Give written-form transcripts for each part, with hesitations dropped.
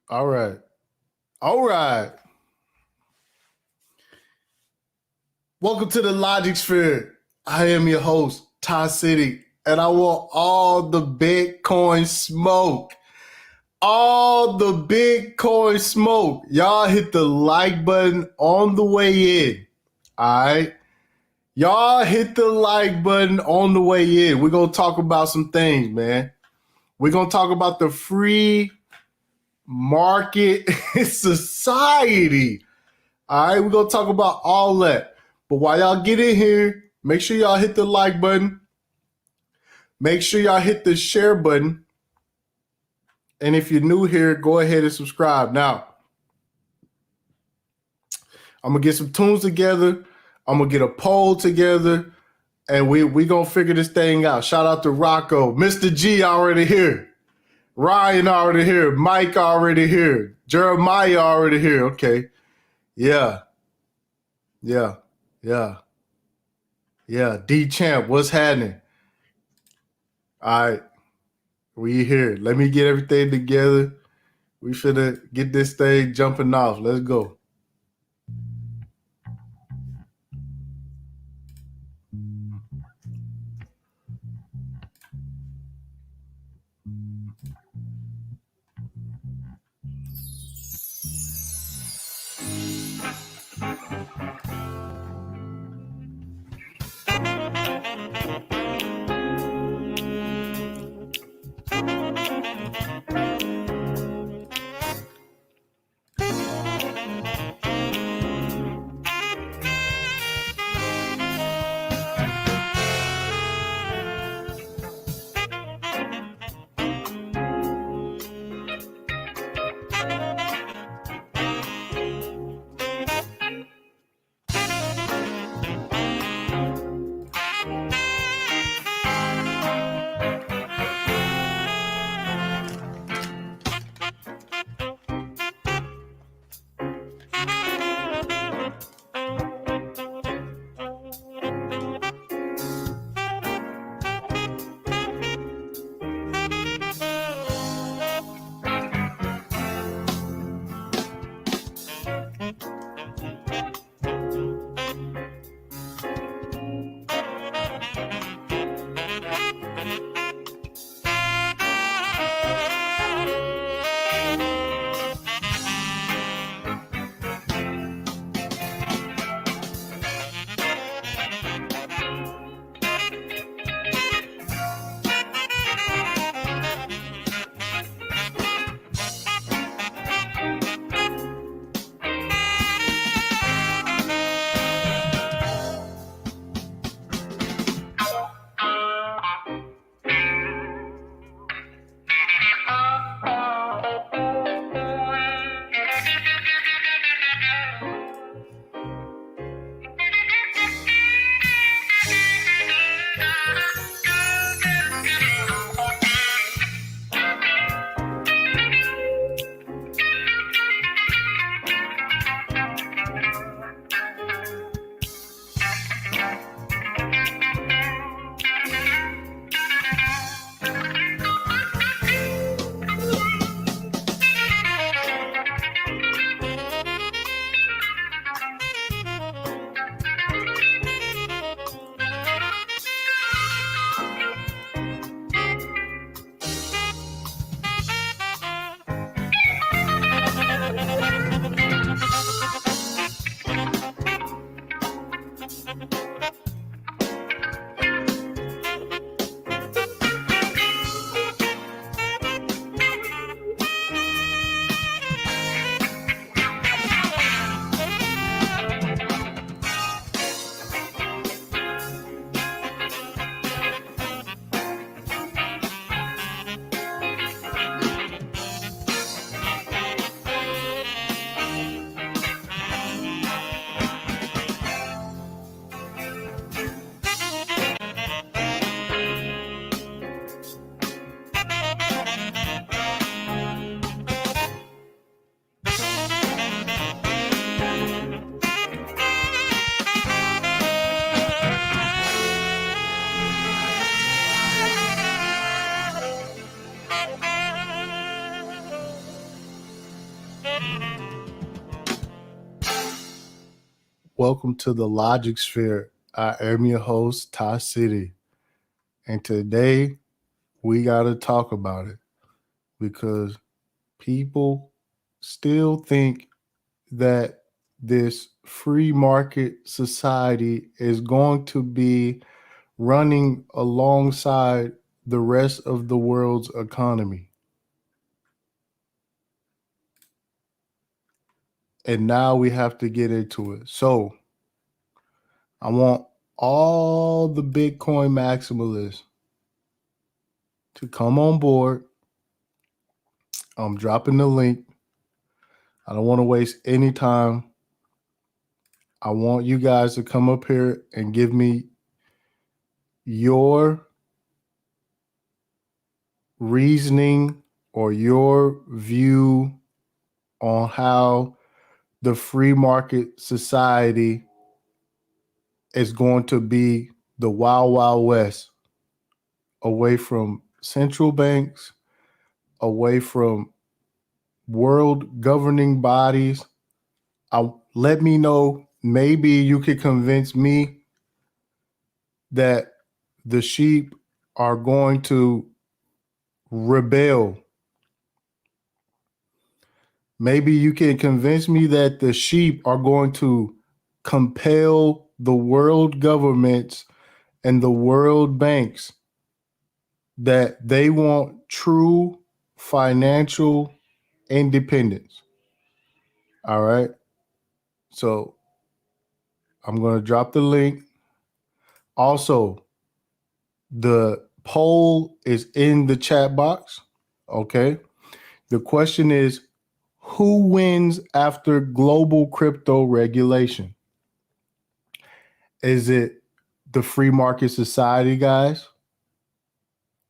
All right. All right. Welcome to the Logic Sphere. I am your host, TipTycity, and I want all the Bitcoin smoke. All the Bitcoin smoke. Y'all hit the like button on the way in. All right. Y'all hit the like button on the way in. We're going to talk about some things, man. We're going to talk about the free market society. All right, we're going to talk about all that. But while y'all get in here, make sure y'all hit the like button. Make sure y'all hit the share button. And if you're new here, go ahead and subscribe. Now, I'm going to get some tunes together. I'm going to get a poll together. And we going to figure this thing out. Shout out to Rocco. Mr. G already here. Ryan already here. Mike already here. Jeremiah already here. Okay. Yeah. D-Champ, what's happening? All right. We here. Let me get everything together. We finna get this thing jumping off. Let's go. Welcome to the Logic Sphere. I am your host, TipTycity. And today we got to talk about it because people still think that this free market society is going to be running alongside the rest of the world's economy. And now we have to get into it. So I want all the Bitcoin maximalists to come on board. I'm dropping the link. I don't want to waste any time. I want you guys to come up here and give me your reasoning or your view on how the free market society is going to be the wild, wild west, away from central banks, away from world governing bodies. Let me know. Maybe you could convince me that the sheep are going to rebel. Maybe you can convince me that the sheep are going to compel the world governments and the world banks that they want true financial independence. All right. So I'm going to drop the link. Also, the poll is in the chat box. Okay. The question is, who wins after global crypto regulation? Is it the free market society guys?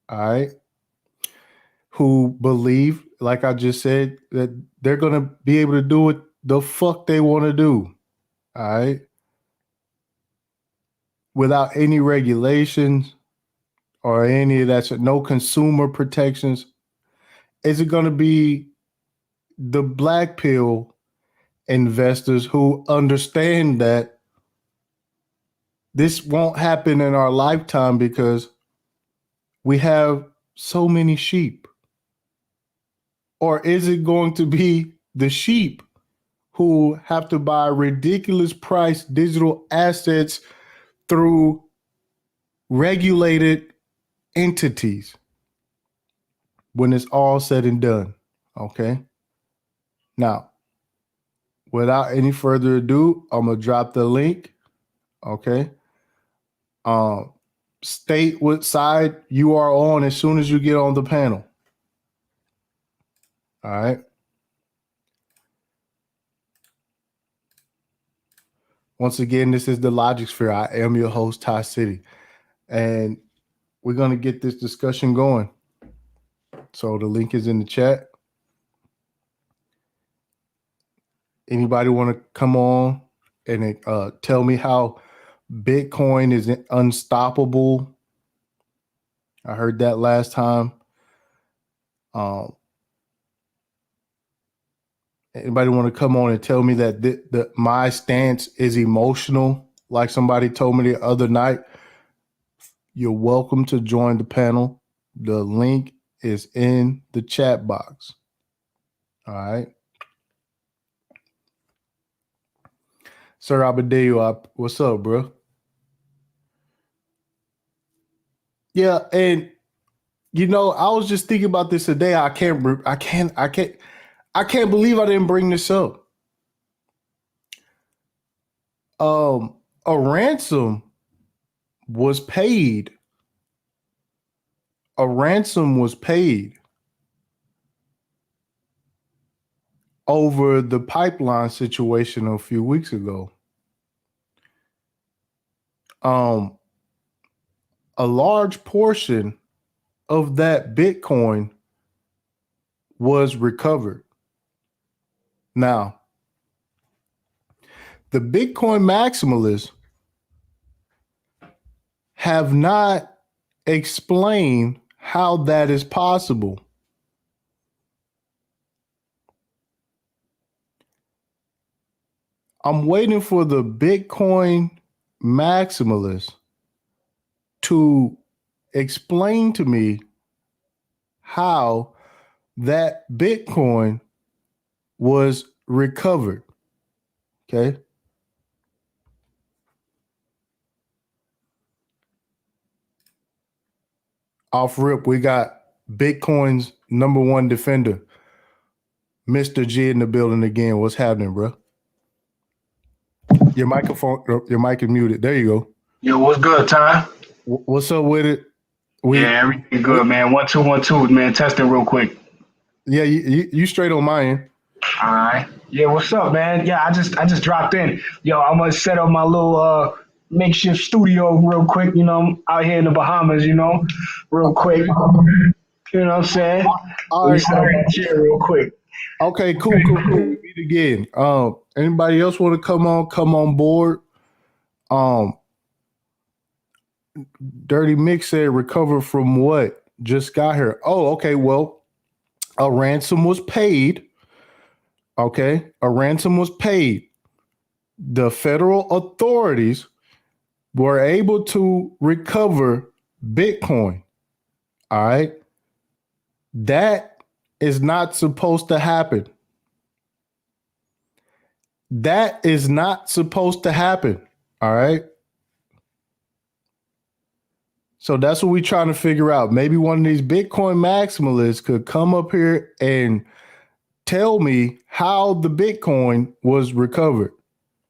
All right. Who believe, like I just said, that they're going to be able to do what the fuck they want to do. All right. Without any regulations or any of that, no consumer protections. Is it going to be the black pill investors who understand that this won't happen in our lifetime because we have so many sheep? Or is it going to be the sheep who have to buy ridiculous price digital assets through regulated entities when it's all said and done? Okay. Now, without any further ado, I'm gonna drop the link. Okay. Um, State what side you are on as soon as you get on the panel. All right. Once again, this is the Logic Sphere. I am your host, TipTycity, and we're gonna get this discussion going. So the link is in the chat. Anybody want to come on and tell me how Bitcoin is unstoppable? I heard that last time. Anybody want to come on and tell me that my stance is emotional, like somebody told me the other night? You're welcome to join the panel. The link is in the chat box. All right. Sir Abadeu, what's up, bro? Yeah, and you know, I was just thinking about this today. I can't believe I didn't bring this up. A ransom was paid. A ransom was paid over the pipeline situation a few weeks ago. A large portion of that Bitcoin was recovered. Now, the Bitcoin maximalists have not explained how that is possible. I'm waiting for the Bitcoin maximalist to explain to me how that Bitcoin was recovered. Okay. Off rip, we got Bitcoin's number one defender, Mr. G in the building again. What's happening, bro? Your microphone, your mic is muted. There you go. Yo, what's good, Ty? What's up with it? Yeah, everything good, man. 1 2 1 2, man. Testing real quick. Yeah, you straight on my end. All right. Yeah, what's up, man? Yeah, I just dropped in. Yo, I'm gonna set up my little makeshift studio real quick. You know, I'm out here in the Bahamas. You know, real quick. You know what I'm saying? All Let me right. set up my chair real quick. Okay, cool. We meet again. Anybody else want to come on board? Dirty Mix said recover from what? Just got here. Oh, okay. Well, a ransom was paid. Okay, a ransom was paid. The federal authorities were able to recover Bitcoin. All right. That is not supposed to happen. That is not supposed to happen. All right. So that's what we're trying to figure out. Maybe one of these Bitcoin maximalists could come up here and tell me how the Bitcoin was recovered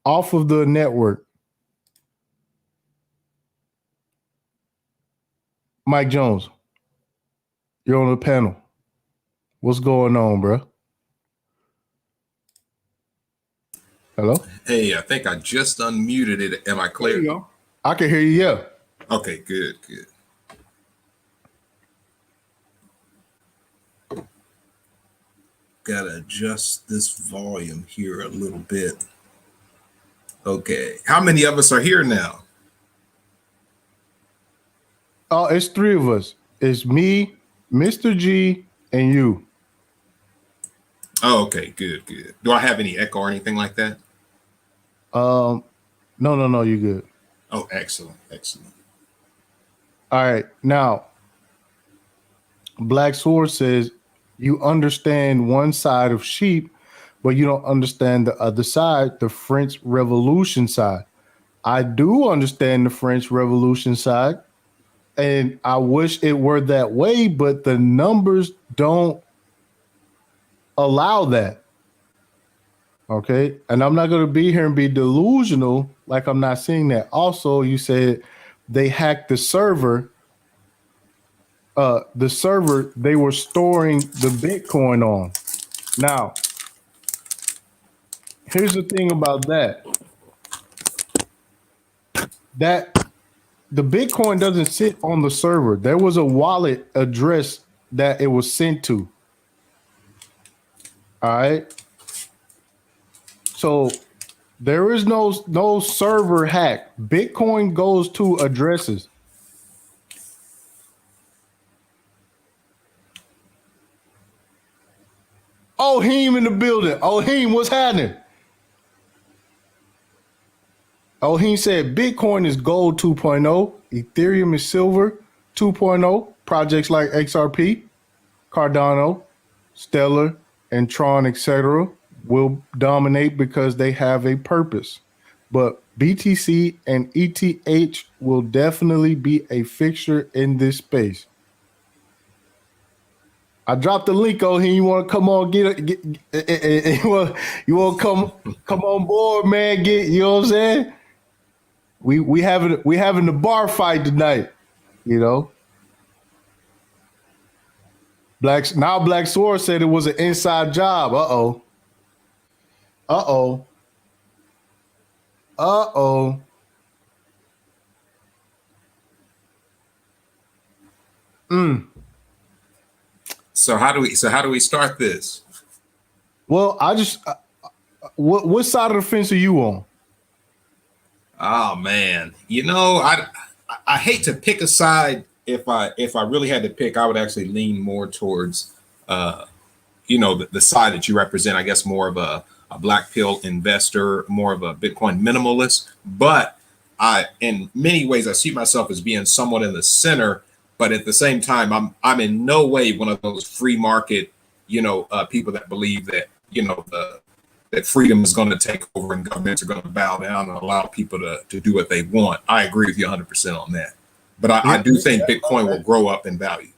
off of the network. Mike Jones, you're on the panel. What's going on, bro? Hello? Hey, I think I just unmuted it. Am I clear? There you go. I can hear you, yeah. Okay, good. Gotta adjust this volume here a little bit. Okay, how many of us are here now? Oh, it's three of us. It's me, Mr. G, and you. Oh, okay, good. Do I have any echo or anything like that? No, you're good. Oh, excellent. All right. Now, Black Sword says you understand one side of sheep, but you don't understand the other side, the French Revolution side. I do understand the French Revolution side, and I wish it were that way, but the numbers don't allow that. Okay. And I'm not going to be here and be delusional like I'm not seeing that. Also, you said they hacked the server. The server they were storing the Bitcoin on. Now, here's the thing about that. That the Bitcoin doesn't sit on the server. There was a wallet address that it was sent to. All right. So there is no server hack. Bitcoin goes to addresses. Ohim in the building. Ohim, what's happening? Ohim said Bitcoin is gold 2.0. Ethereum is silver 2.0. Projects like XRP, Cardano, Stellar, and Tron, etc., will dominate because they have a purpose. But BTC and ETH will definitely be a fixture in this space. I dropped the link on here. You want to come on, get you want to come on board, man? You know what I'm saying? We having the bar fight tonight, you know. Black Sword said it was an inside job. Uh oh. So how do we start this? Well, I just what side of the fence are you on? Oh man, I hate to pick a side. If I really had to pick, I would actually lean more towards the side that you represent. I guess more of a black pill investor, more of a Bitcoin minimalist. But in many ways, I see myself as being somewhat in the center. But at the same time, I'm in no way one of those free market, people that believe that that freedom is going to take over and governments are going to bow down and allow people to do what they want. I agree with you 100% on that. But I do think Bitcoin will grow up in value.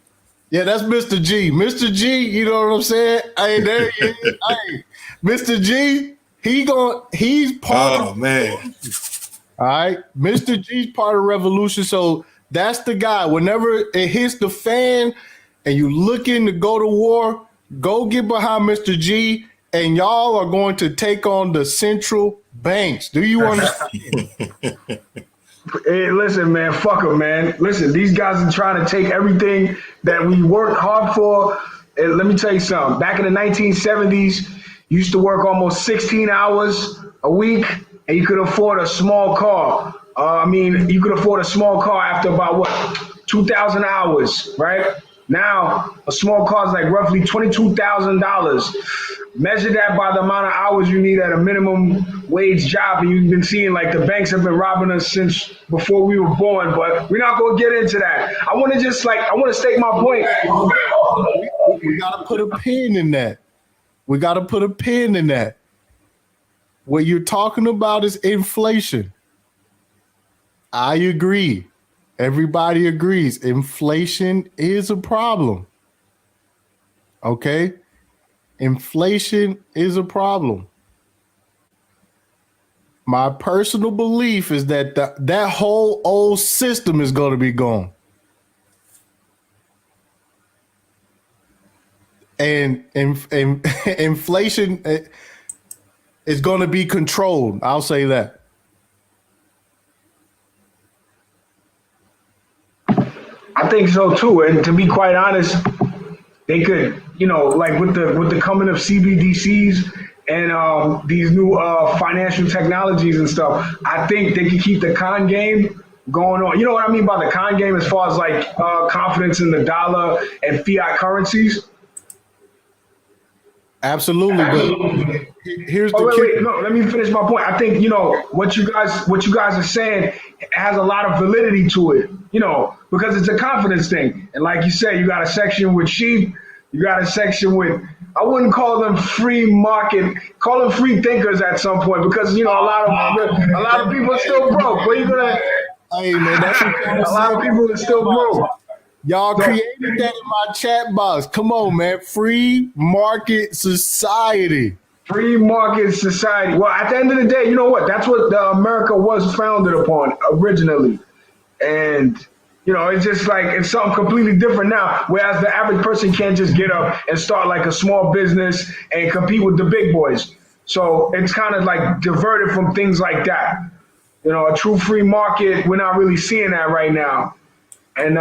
Yeah, that's Mr. G. Mr. G, you know what I'm saying? Hey, there he is. Hey, Mr. G, he's part of man. All right. Mr. G's part of revolution. So that's the guy. Whenever it hits the fan and you looking to go to war, go get behind Mr. G, and y'all are going to take on the central banks. Do you understand? Hey, listen, man, fuck them, man. Listen, these guys are trying to take everything that we worked hard for. And let me tell you something. Back in the 1970s, you used to work almost 16 hours a week, and you could afford a small car. You could afford a small car after about, 2,000 hours, right? Now, a small car is like roughly $22,000. Measure that by the amount of hours you need at a minimum wage job, and you've been seeing like the banks have been robbing us since before we were born. But we're not gonna get into that. I want to state my point. We gotta put a pin in that. We gotta put a pin in that. What you're talking about is inflation. I agree. Everybody agrees. Inflation is a problem. Okay? Inflation is a problem. My personal belief is that that whole old system is going to be gone. And inflation is going to be controlled. I'll say that. I think so too. And to be quite honest, they could, like with the coming of CBDCs and these new financial technologies and stuff, I think they can keep the con game going on. You know what I mean by the con game as far as like confidence in the dollar and fiat currencies? Absolutely. But here's the wait, no, let me finish my point. I think, what you guys are saying has a lot of validity to it, because it's a confidence thing. And like you said, you got a section with sheep, you got a section with, I wouldn't call them free market, call them free thinkers at some point, because, a lot of people are still broke. What are you gonna, hey man, that's a lot of people are still broke. Y'all created that in my chat box. Come on, man. Free market society. Free market society. Well, at the end of the day, you know what? That's what America was founded upon originally. And, it's just like, it's something completely different now. Whereas the average person can't just get up and start like a small business and compete with the big boys. So it's kind of like diverted from things like that. A true free market, we're not really seeing that right now. And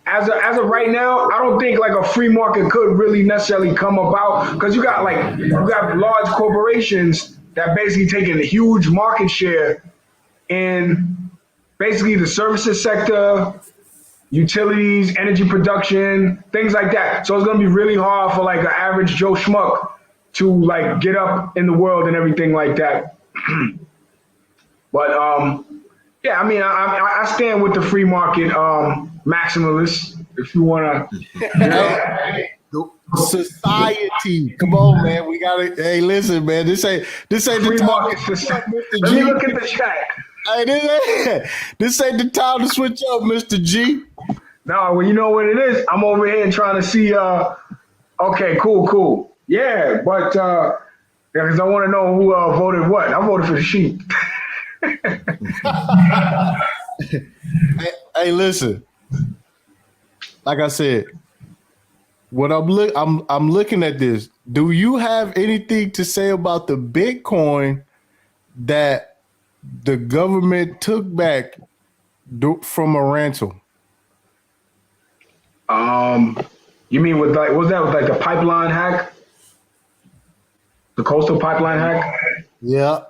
as of right now, I don't think like a free market could really necessarily come about, because you got large corporations that basically taking a huge market share in basically the services sector, utilities, energy production, things like that. So it's going to be really hard for like an average Joe Schmuck to like get up in the world and everything like that. But yeah, I stand with the free market maximalists. If you want to, Society, come on, man. We gotta. Hey, listen, man. This ain't free the market time. society. Let me look at the chat. Hey, this ain't the time to switch up, Mr. G. No, well, you know what it is. I'm over here trying to see. Okay, cool. Yeah, but because I want to know who voted what. I voted for the sheep. Hey, listen. Like I said, what I'm looking at this. Do you have anything to say about the Bitcoin that the government took back from a ransom? You mean with like, was that with like the pipeline hack, the coastal pipeline hack? Yeah.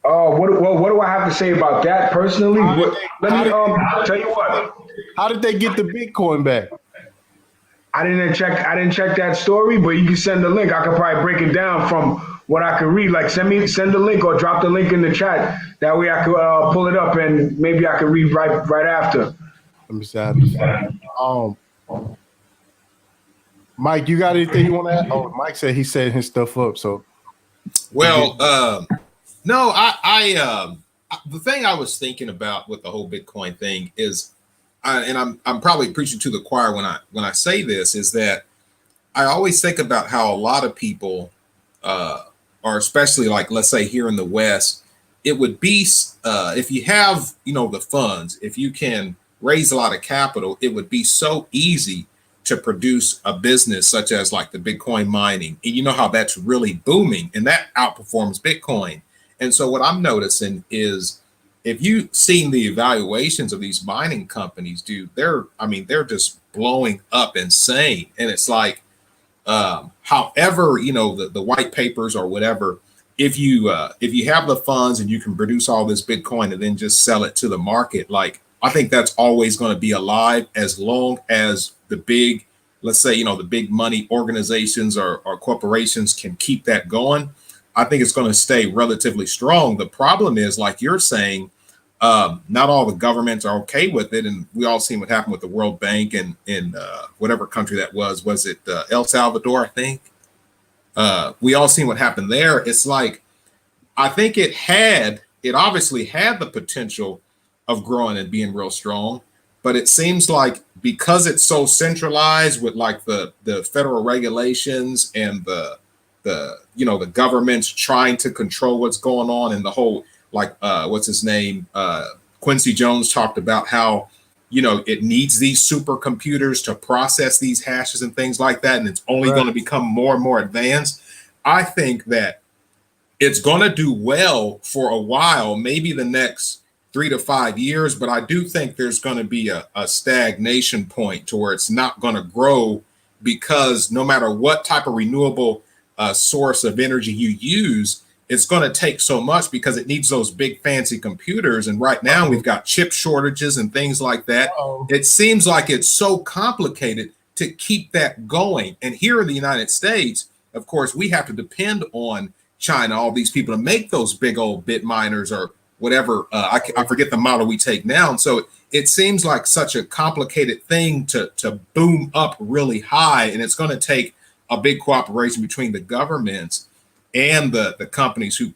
What do I have to say about that personally? Let me tell you what. How did they get the Bitcoin back? I didn't check that story, but you can send the link. I could probably break it down from what I can read. Like send the link or drop the link in the chat. That way I could pull it up and maybe I could read right after. Let me see. I have to find it. Mike, you got anything you want to add? Oh, Mike said he's setting his stuff up. So, well, no, the thing I was thinking about with the whole Bitcoin thing is, and I'm probably preaching to the choir when I say this, is that I always think about how a lot of people, or especially like let's say here in the West, it would be if you have the funds, if you can raise a lot of capital, it would be so easy to produce a business such as like the Bitcoin mining, and you know how that's really booming, and that outperforms Bitcoin. And so what I'm noticing is, if you've seen the evaluations of these mining companies, dude, they're just blowing up insane. And it's like, however, the white papers or whatever, if you have the funds and you can produce all this Bitcoin and then just sell it to the market, like I think that's always going to be alive as long as the big, let's say, the big money organizations or corporations can keep that going. I think it's going to stay relatively strong. The problem is, like you're saying, not all the governments are okay with it. And we all seen what happened with the World Bank and in whatever country that was it El Salvador, I think? We all seen what happened there. It's like, I think it obviously had the potential of growing and being real strong, but it seems like because it's so centralized with like the federal regulations and the government's trying to control what's going on, and the whole what's his name, Quincy Jones talked about how it needs these supercomputers to process these hashes and things like that, and it's only going to become more and more advanced. I think that it's going to do well for a while, maybe the next 3 to 5 years, but I do think there's going to be a stagnation point to where it's not going to grow, because no matter what type of renewable source of energy you use, it's going to take so much because it needs those big fancy computers. And right now we've got chip shortages and things like that. It seems like it's so complicated to keep that going. And here in the United States, of course, we have to depend on China, all these people, to make those big old bit miners or whatever. I forget the model we take now. And so it seems like such a complicated thing to boom up really high. And it's going to take a big cooperation between the governments and the companies who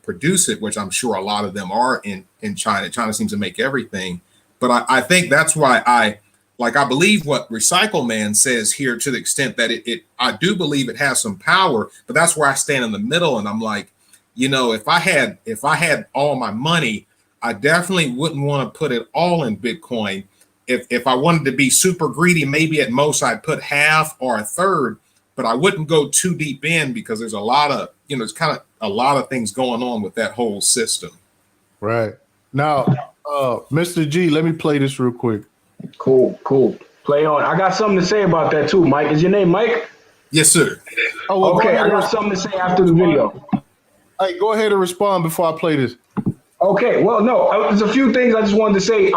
produce it, which I'm sure a lot of them are in China. China seems to make everything. But I think that's why I believe what Recycle Man says here, to the extent that I do believe it has some power, but that's where I stand in the middle. And I'm like, if I had all my money, I definitely wouldn't want to put it all in Bitcoin. If I wanted to be super greedy, maybe at most I'd put half or a third, but I wouldn't go too deep in, because there's a lot of, there's kind of a lot of things going on with that whole system. Right. Now, Mr. G, let me play this real quick. Cool. Play on. I got something to say about that too, Mike. Is your name Mike? Yes, sir. Oh, well, okay, I got something to say after the video. Hey, go ahead and respond before I play this. Okay, well, no, there's a few things I just wanted to say.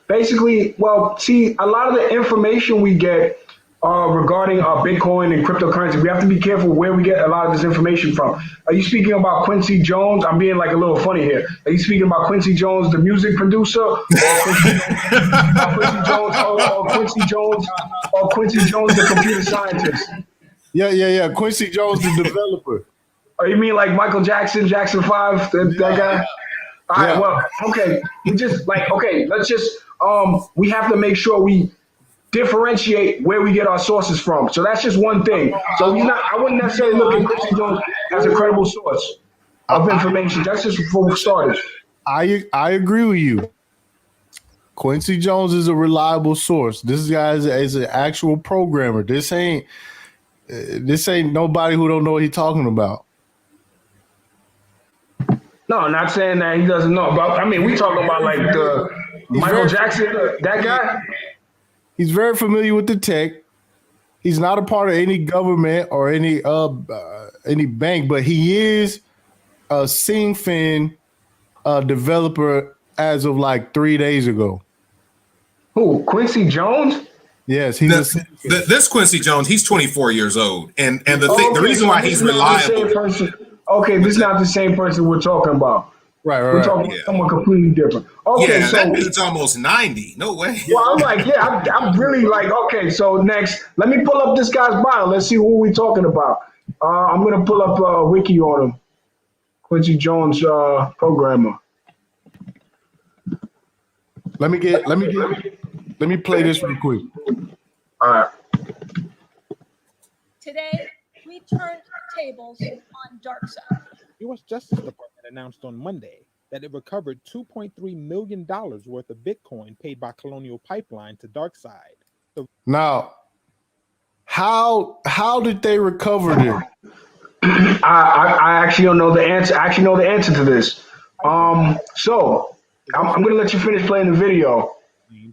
Basically, well, see, a lot of the information we get regarding Bitcoin and cryptocurrency, we have to be careful where we get a lot of this information from. Are you speaking about Quincy Jones? I'm being like a little funny here. Are you speaking about Quincy Jones, the music producer, or Quincy Jones, the computer scientist? Yeah. Quincy Jones, the developer. Oh, you mean like Michael Jackson, Jackson 5, that guy? All right, well, okay. Let's just, we have to make sure we differentiate where we get our sources from. So that's just one thing. So I wouldn't necessarily look at Quincy Jones as a credible source of information. That's just for starters. I agree with you. Quincy Jones is a reliable source. This guy is an actual programmer. This ain't nobody who don't know what he's talking about. No, I'm not saying that he doesn't know. But I mean, we talking about like the Michael Jackson, that guy. He's very familiar with the tech. He's not a part of any government or any bank, but he is a SingFin developer as of like 3 days ago. Who? Quincy Jones? Yes, he's a citizen. This Quincy Jones, he's 24 years old, and the reason so why this he's is not the reliable. same person. Okay, this is not the same person we're talking about. We're talking about someone completely different. Okay, Yeah, so that dude's almost 90. No way. well, I'm like, yeah, I'm really like, okay. So next, let me pull up this guy's bio. Let's see who we're talking about. I'm gonna pull up a wiki on him. Quincy Jones, programmer. Let me play this real quick. All right. Today, we turned tables on DarkSide. U.S. Justice Department announced on Monday that it recovered $2.3 million worth of Bitcoin paid by Colonial Pipeline to DarkSide. Now, how did they recover this? I actually don't know the answer. I actually know the answer to this. So I'm going to let you finish playing the video.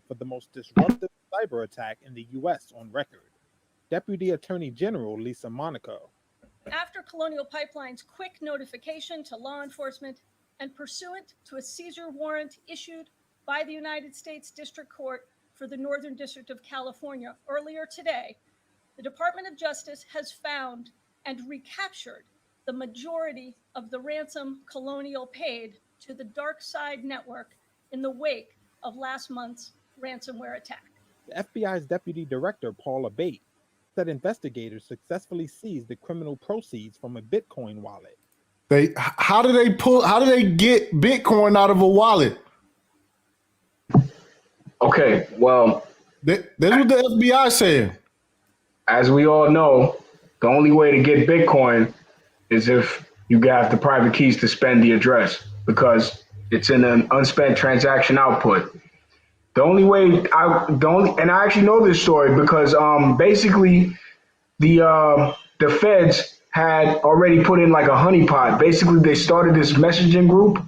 For the most disruptive cyber attack in the U.S. on record. Deputy Attorney General Lisa Monaco. After Colonial Pipeline's quick notification to law enforcement and pursuant to a seizure warrant issued by the United States District Court for the Northern District of California earlier today, the Department of Justice has found and recaptured the majority of the ransom Colonial paid to the DarkSide network in the wake of last month's ransomware attack. The FBI's Deputy Director, Paula Bate, said investigators successfully seized the criminal proceeds from a Bitcoin wallet. How do they get Bitcoin out of a wallet? Okay, well, That's what the FBI saying. as we all know, the only way to get Bitcoin is if you have the private keys to spend the address because it's in an unspent transaction output. The only way and I actually know this story because basically the feds had already put in like a honeypot. Basically, they started this messaging group.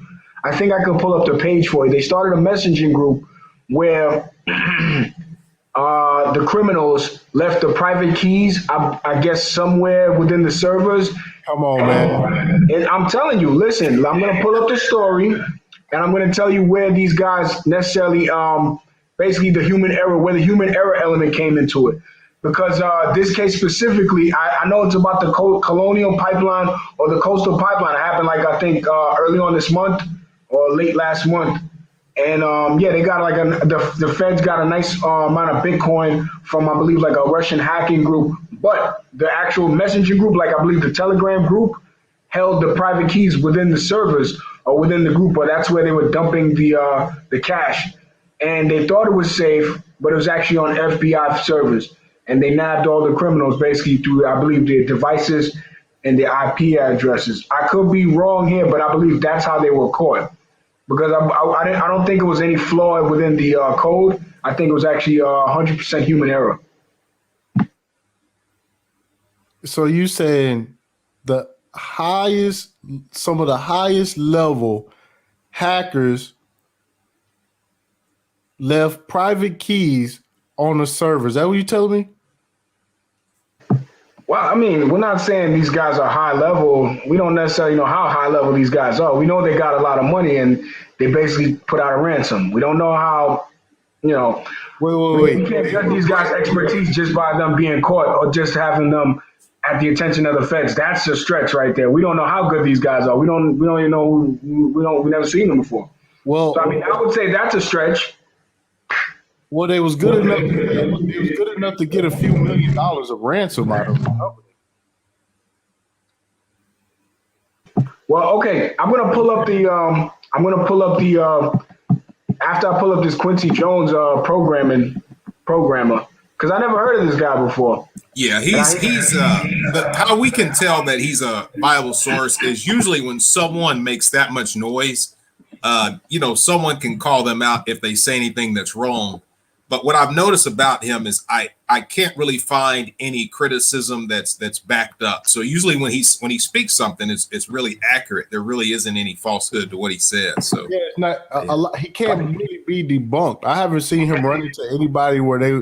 I think I could pull up the page for you. They started a messaging group where the criminals left the private keys, I guess, somewhere within the servers. Come on, man. And I'm telling you, listen, I'm going to pull up the story and I'm going to tell you where these guys necessarily, basically where the human error element came into it. Because this case specifically, I know it's about the Colonial Pipeline or the Coastal Pipeline. It happened like, I think, early on this month or late last month. And they got like the feds got a nice amount of Bitcoin from, I believe, like a Russian hacking group. But the actual messaging group, like I believe the Telegram group, held the private keys within the servers or within the group, or that's where they were dumping the cash. And they thought it was safe, but it was actually on FBI servers. And they nabbed all the criminals basically through, I believe, their devices and their IP addresses. I could be wrong here, but I believe that's how they were caught. Because I don't think it was any flaw within the code. I think it was actually 100% human error. So you saying some of the highest level hackers left private keys on the server? Is that what you telling me? Well, I mean, we're not saying these guys are high level. We don't necessarily know how high level these guys are. We know they got a lot of money and they basically put out a ransom. We don't know how, Wait. You can't judge these guys' expertise just by them being caught or just having them at the attention of the feds. That's a stretch right there. We don't know how good these guys are. We don't even know. We never seen them before. Well, So I mean, I would say that's a stretch. Well, they was good enough. They was good enough to get a few $1 million of ransom out of the company. Well, okay. I'm gonna pull up the. After I pull up this Quincy Jones programmer, because I never heard of this guy before. Yeah, how we can tell that he's a viable source is usually when someone makes that much noise. Someone can call them out if they say anything that's wrong. But what I've noticed about him is I can't really find any criticism that's backed up. So usually when he speaks something, it's really accurate. There really isn't any falsehood to what he says. So yeah, it's not a lot. He can't really be debunked. I haven't seen him run into anybody where they.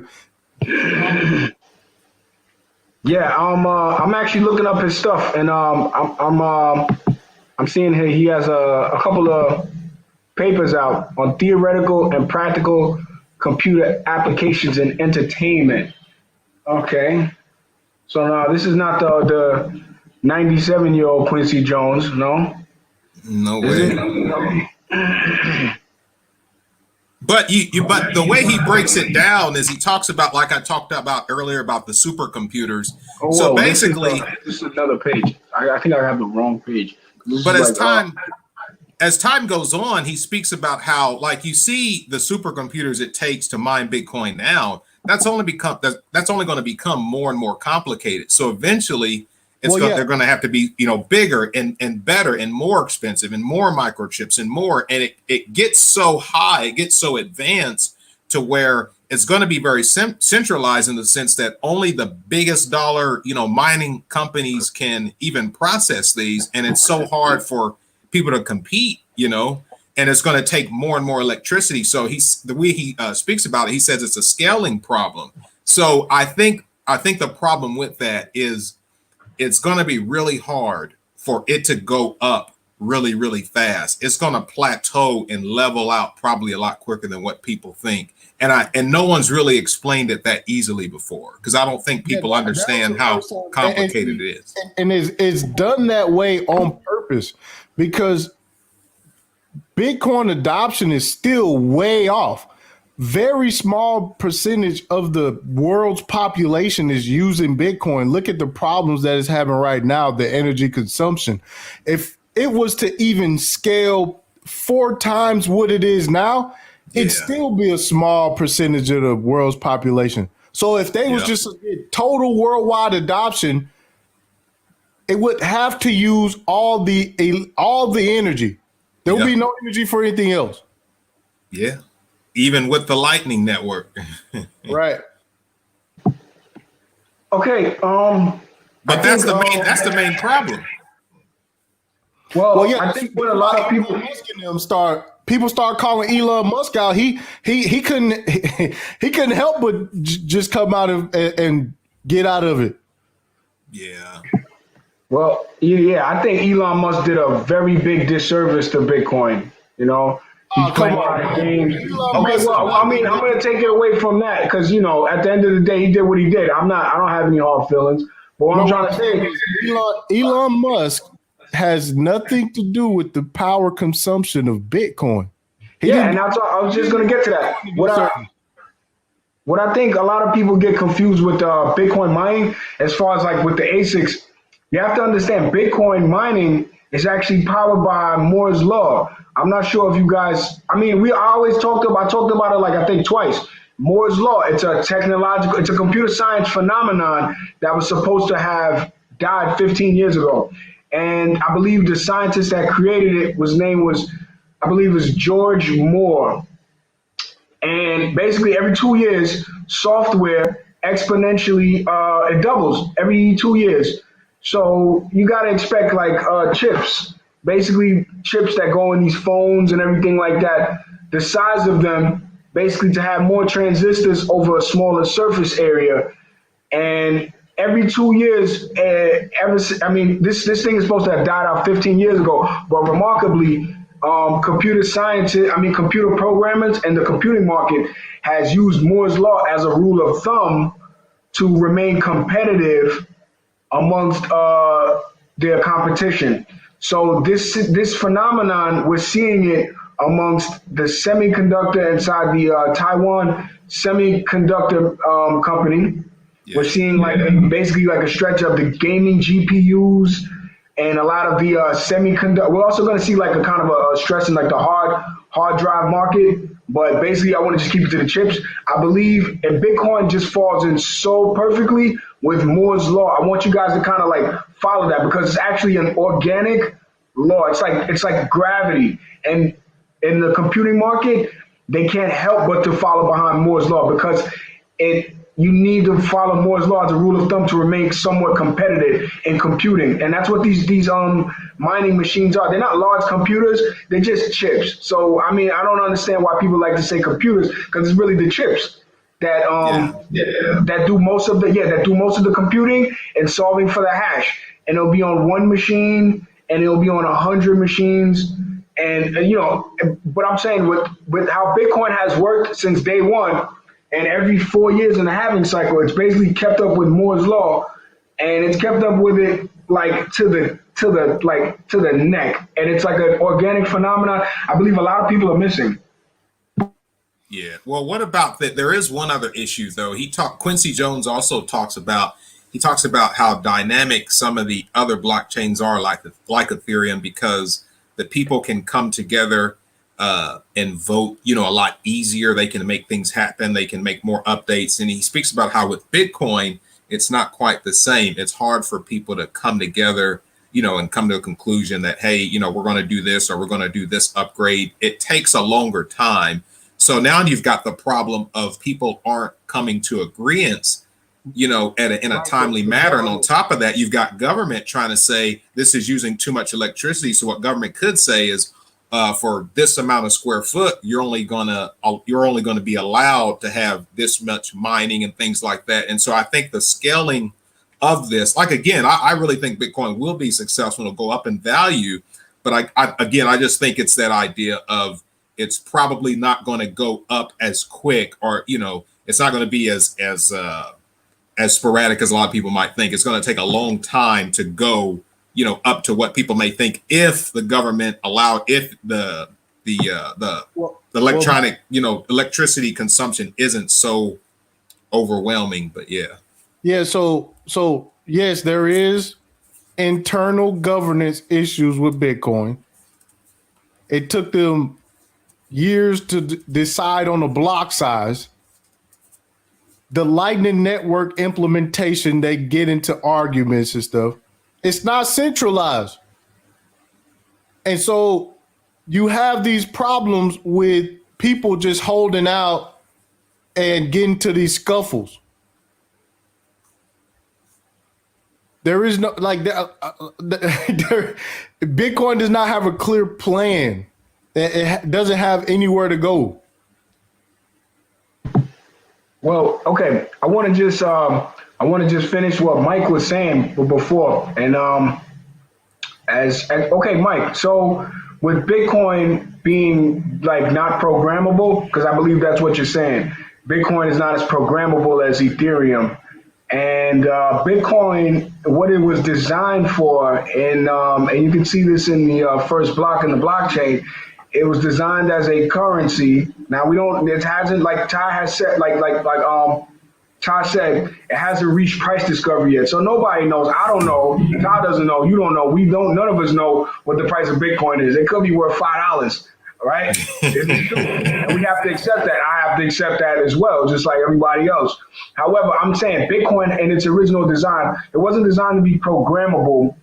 Yeah, I'm actually looking up his stuff, and I'm seeing here he has a couple of papers out on theoretical and practical computer applications and entertainment. Okay. So now this is not the 97-year-old Quincy Jones, no? No Is way. it? But but the way he breaks it down is he talks about, like I talked about earlier, about the supercomputers. Oh, So whoa, basically, this is another page. I think I have the wrong page. but as time goes on, he speaks about how, like, you see the supercomputers it takes to mine Bitcoin now, that's only going to become more and more complicated. So eventually they're going to have to be, bigger and better and more expensive and more microchips and more. And it gets so high, it gets so advanced to where it's going to be very centralized in the sense that only the biggest dollar, mining companies can even process these. And it's so hard for people to compete, and it's going to take more and more electricity. So the way he speaks about it, he says it's a scaling problem. So I think the problem with that is it's going to be really hard for it to go up really, really fast. It's going to plateau and level out probably a lot quicker than what people think. And no one's really explained it that easily before, because I don't think people understand how complicated it is. And it's done that way on purpose, because Bitcoin adoption is still way off. Very small percentage of the world's population is using Bitcoin. Look at the problems that it's having right now, the energy consumption. If it was to even scale 4 times what it is now, it'd still be a small percentage of the world's population. So if they was just to get total worldwide adoption, it would have to use all the energy. There would be no energy for anything else. Yeah. Even with the Lightning Network. Right. Okay. But that's the main problem. Well, I think when a lot of people people start calling Elon Musk out, he couldn't help but just come out and get out of it. Yeah. Well, I think Elon Musk did a very big disservice to Bitcoin. He's playing a lot of games. Okay, well, I mean, I'm going to take it away from that because, at the end of the day, he did what he did. I don't have any hard feelings. But what I'm trying to say is Elon Musk has nothing to do with the power consumption of Bitcoin. And that's I was just going to get to that. What I think a lot of people get confused with Bitcoin mining, as far as like with the ASICs, you have to understand Bitcoin mining is actually powered by Moore's law. I'm not sure if you guys, I talked about it like I think twice. Moore's law, it's a computer science phenomenon that was supposed to have died 15 years ago. And I believe the scientist that created it, his name was George Moore. And basically every 2 years, software exponentially, it doubles every 2 years. So you got to expect like chips, basically chips that go in these phones and everything like that, the size of them, basically to have more transistors over a smaller surface area. And every 2 years, this thing is supposed to have died out 15 years ago, but remarkably, computer programmers and the computing market has used Moore's law as a rule of thumb to remain competitive amongst their competition. So this phenomenon, we're seeing it amongst the semiconductor inside the Taiwan semiconductor company. Yeah. We're seeing basically a stretch of the gaming GPUs and a lot of the semiconductor. We're also going to see like a kind of a stress in like the hard drive market. But basically, I want to just keep it to the chips. I believe, and Bitcoin just falls in so perfectly with Moore's law. I want you guys to kind of like follow that because it's actually an organic law. It's like gravity. And in the computing market, they can't help but to follow behind Moore's law because you need to follow Moore's law as a rule of thumb to remain somewhat competitive in computing. And that's what these mining machines are. They're not large computers, they're just chips. So, I don't understand why people like to say computers because it's really the chips that do most of the computing and solving for the hash. And it'll be on one machine and it'll be on 100 machines. And but I'm saying with how Bitcoin has worked since day one, and every 4 years in the halving cycle, it's basically kept up with Moore's law, and it's kept up with it like to the neck, and it's like an organic phenomenon. I believe a lot of people are missing. Yeah. Well, what about that? There is one other issue, though. Quincy Jones also talks about how dynamic some of the other blockchains are, like Ethereum, because the people can come together and vote, a lot easier. They can make things happen. They can make more updates. And he speaks about how with Bitcoin, it's not quite the same. It's hard for people to come together, and come to a conclusion that, hey, we're going to do this or we're going to do this upgrade. It takes a longer time. So now you've got the problem of people aren't coming to agreements, in a timely manner. And on top of that, you've got government trying to say this is using too much electricity. So what government could say is, for this amount of square foot, you're only going to be allowed to have this much mining and things like that. And so I think the scaling of this, like, again, I really think Bitcoin will be successful. It'll go up in value. But I just think it's that idea of it's probably not going to go up as quick, or, it's not going to be as sporadic as a lot of people might think. It's going to take a long time to go, up to what people may think if the government if the electronic, electricity consumption isn't so overwhelming. But yeah. Yeah. So yes, there is internal governance issues with Bitcoin. It took them years to decide on a block size. The Lightning Network implementation, they get into arguments and stuff. It's not centralized. And so you have these problems with people just holding out and getting to these scuffles. There is no, Bitcoin does not have a clear plan. It doesn't have anywhere to go. Well, okay. I want to just finish what Mike was saying before, and okay, Mike. So with Bitcoin being like not programmable, because I believe that's what you're saying, Bitcoin is not as programmable as Ethereum, and Bitcoin, what it was designed for, and you can see this in the first block in the blockchain. It was designed as a currency. Now it hasn't, like Ty has said, Ty said, it hasn't reached price discovery yet. So nobody knows. I don't know. Ty doesn't know. You don't know. None of us know what the price of Bitcoin is. It could be worth $5, right? It's true. And we have to accept that. I have to accept that as well, just like everybody else. However, I'm saying Bitcoin in its original design, it wasn't designed to be programmable.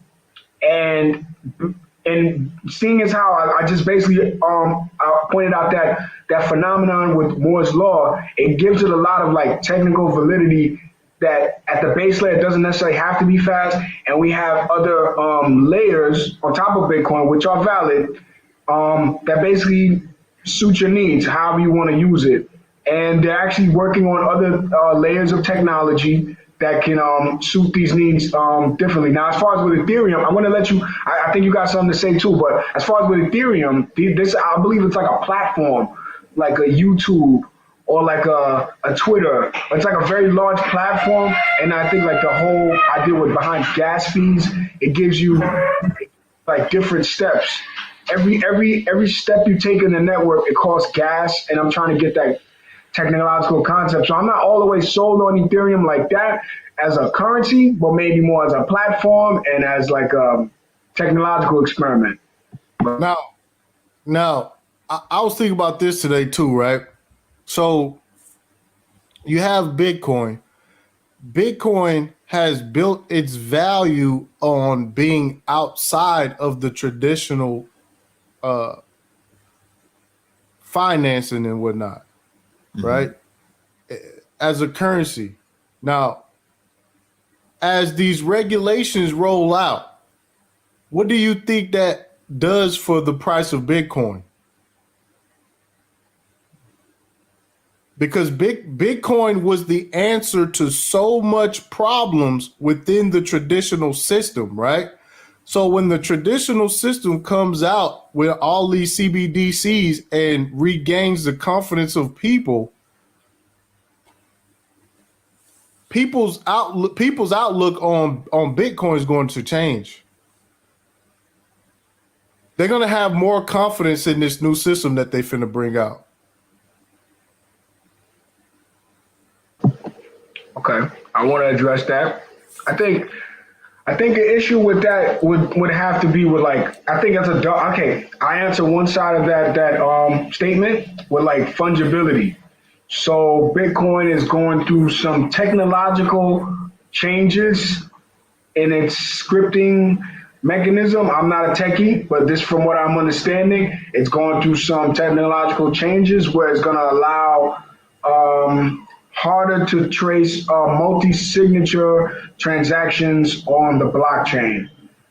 And seeing as how I just basically I pointed out that phenomenon with Moore's law, it gives it a lot of like technical validity that at the base layer it doesn't necessarily have to be fast, and we have other layers on top of Bitcoin which are valid, that basically suit your needs, however you want to use it. And they're actually working on other layers of technology that can suit these needs differently. Now, as far as with Ethereum, I'm going to let you, I think you got something to say too, but as far as with Ethereum, this, I believe it's like a platform, like a YouTube or like a Twitter. It's like a very large platform, and I think like the whole idea with behind gas fees, it gives you like different steps. Every step you take in the network, it costs gas, and I'm trying to get that technological concept. So I'm not all the way sold on Ethereum like that as a currency, but maybe more as a platform and as like a technological experiment. Now, I was thinking about this today too, right? So you have Bitcoin. Bitcoin has built its value on being outside of the traditional financing and whatnot. Mm-hmm. Right? As a currency. Now, as these regulations roll out, what do you think that does for the price of Bitcoin? Because Bitcoin was the answer to so much problems within the traditional system, right? So when the traditional system comes out with all these CBDCs and regains the confidence of people, people's outlook on Bitcoin is going to change. They're going to have more confidence in this new system that they finna bring out. Okay, I want to address that. I think an issue with that would have to be with, like, I think okay. I answer one side of that statement with like fungibility. So Bitcoin is going through some technological changes in its scripting mechanism. I'm not a techie, but this, from what I'm understanding, it's going through some technological changes where it's going to allow harder to trace multi-signature transactions on the blockchain,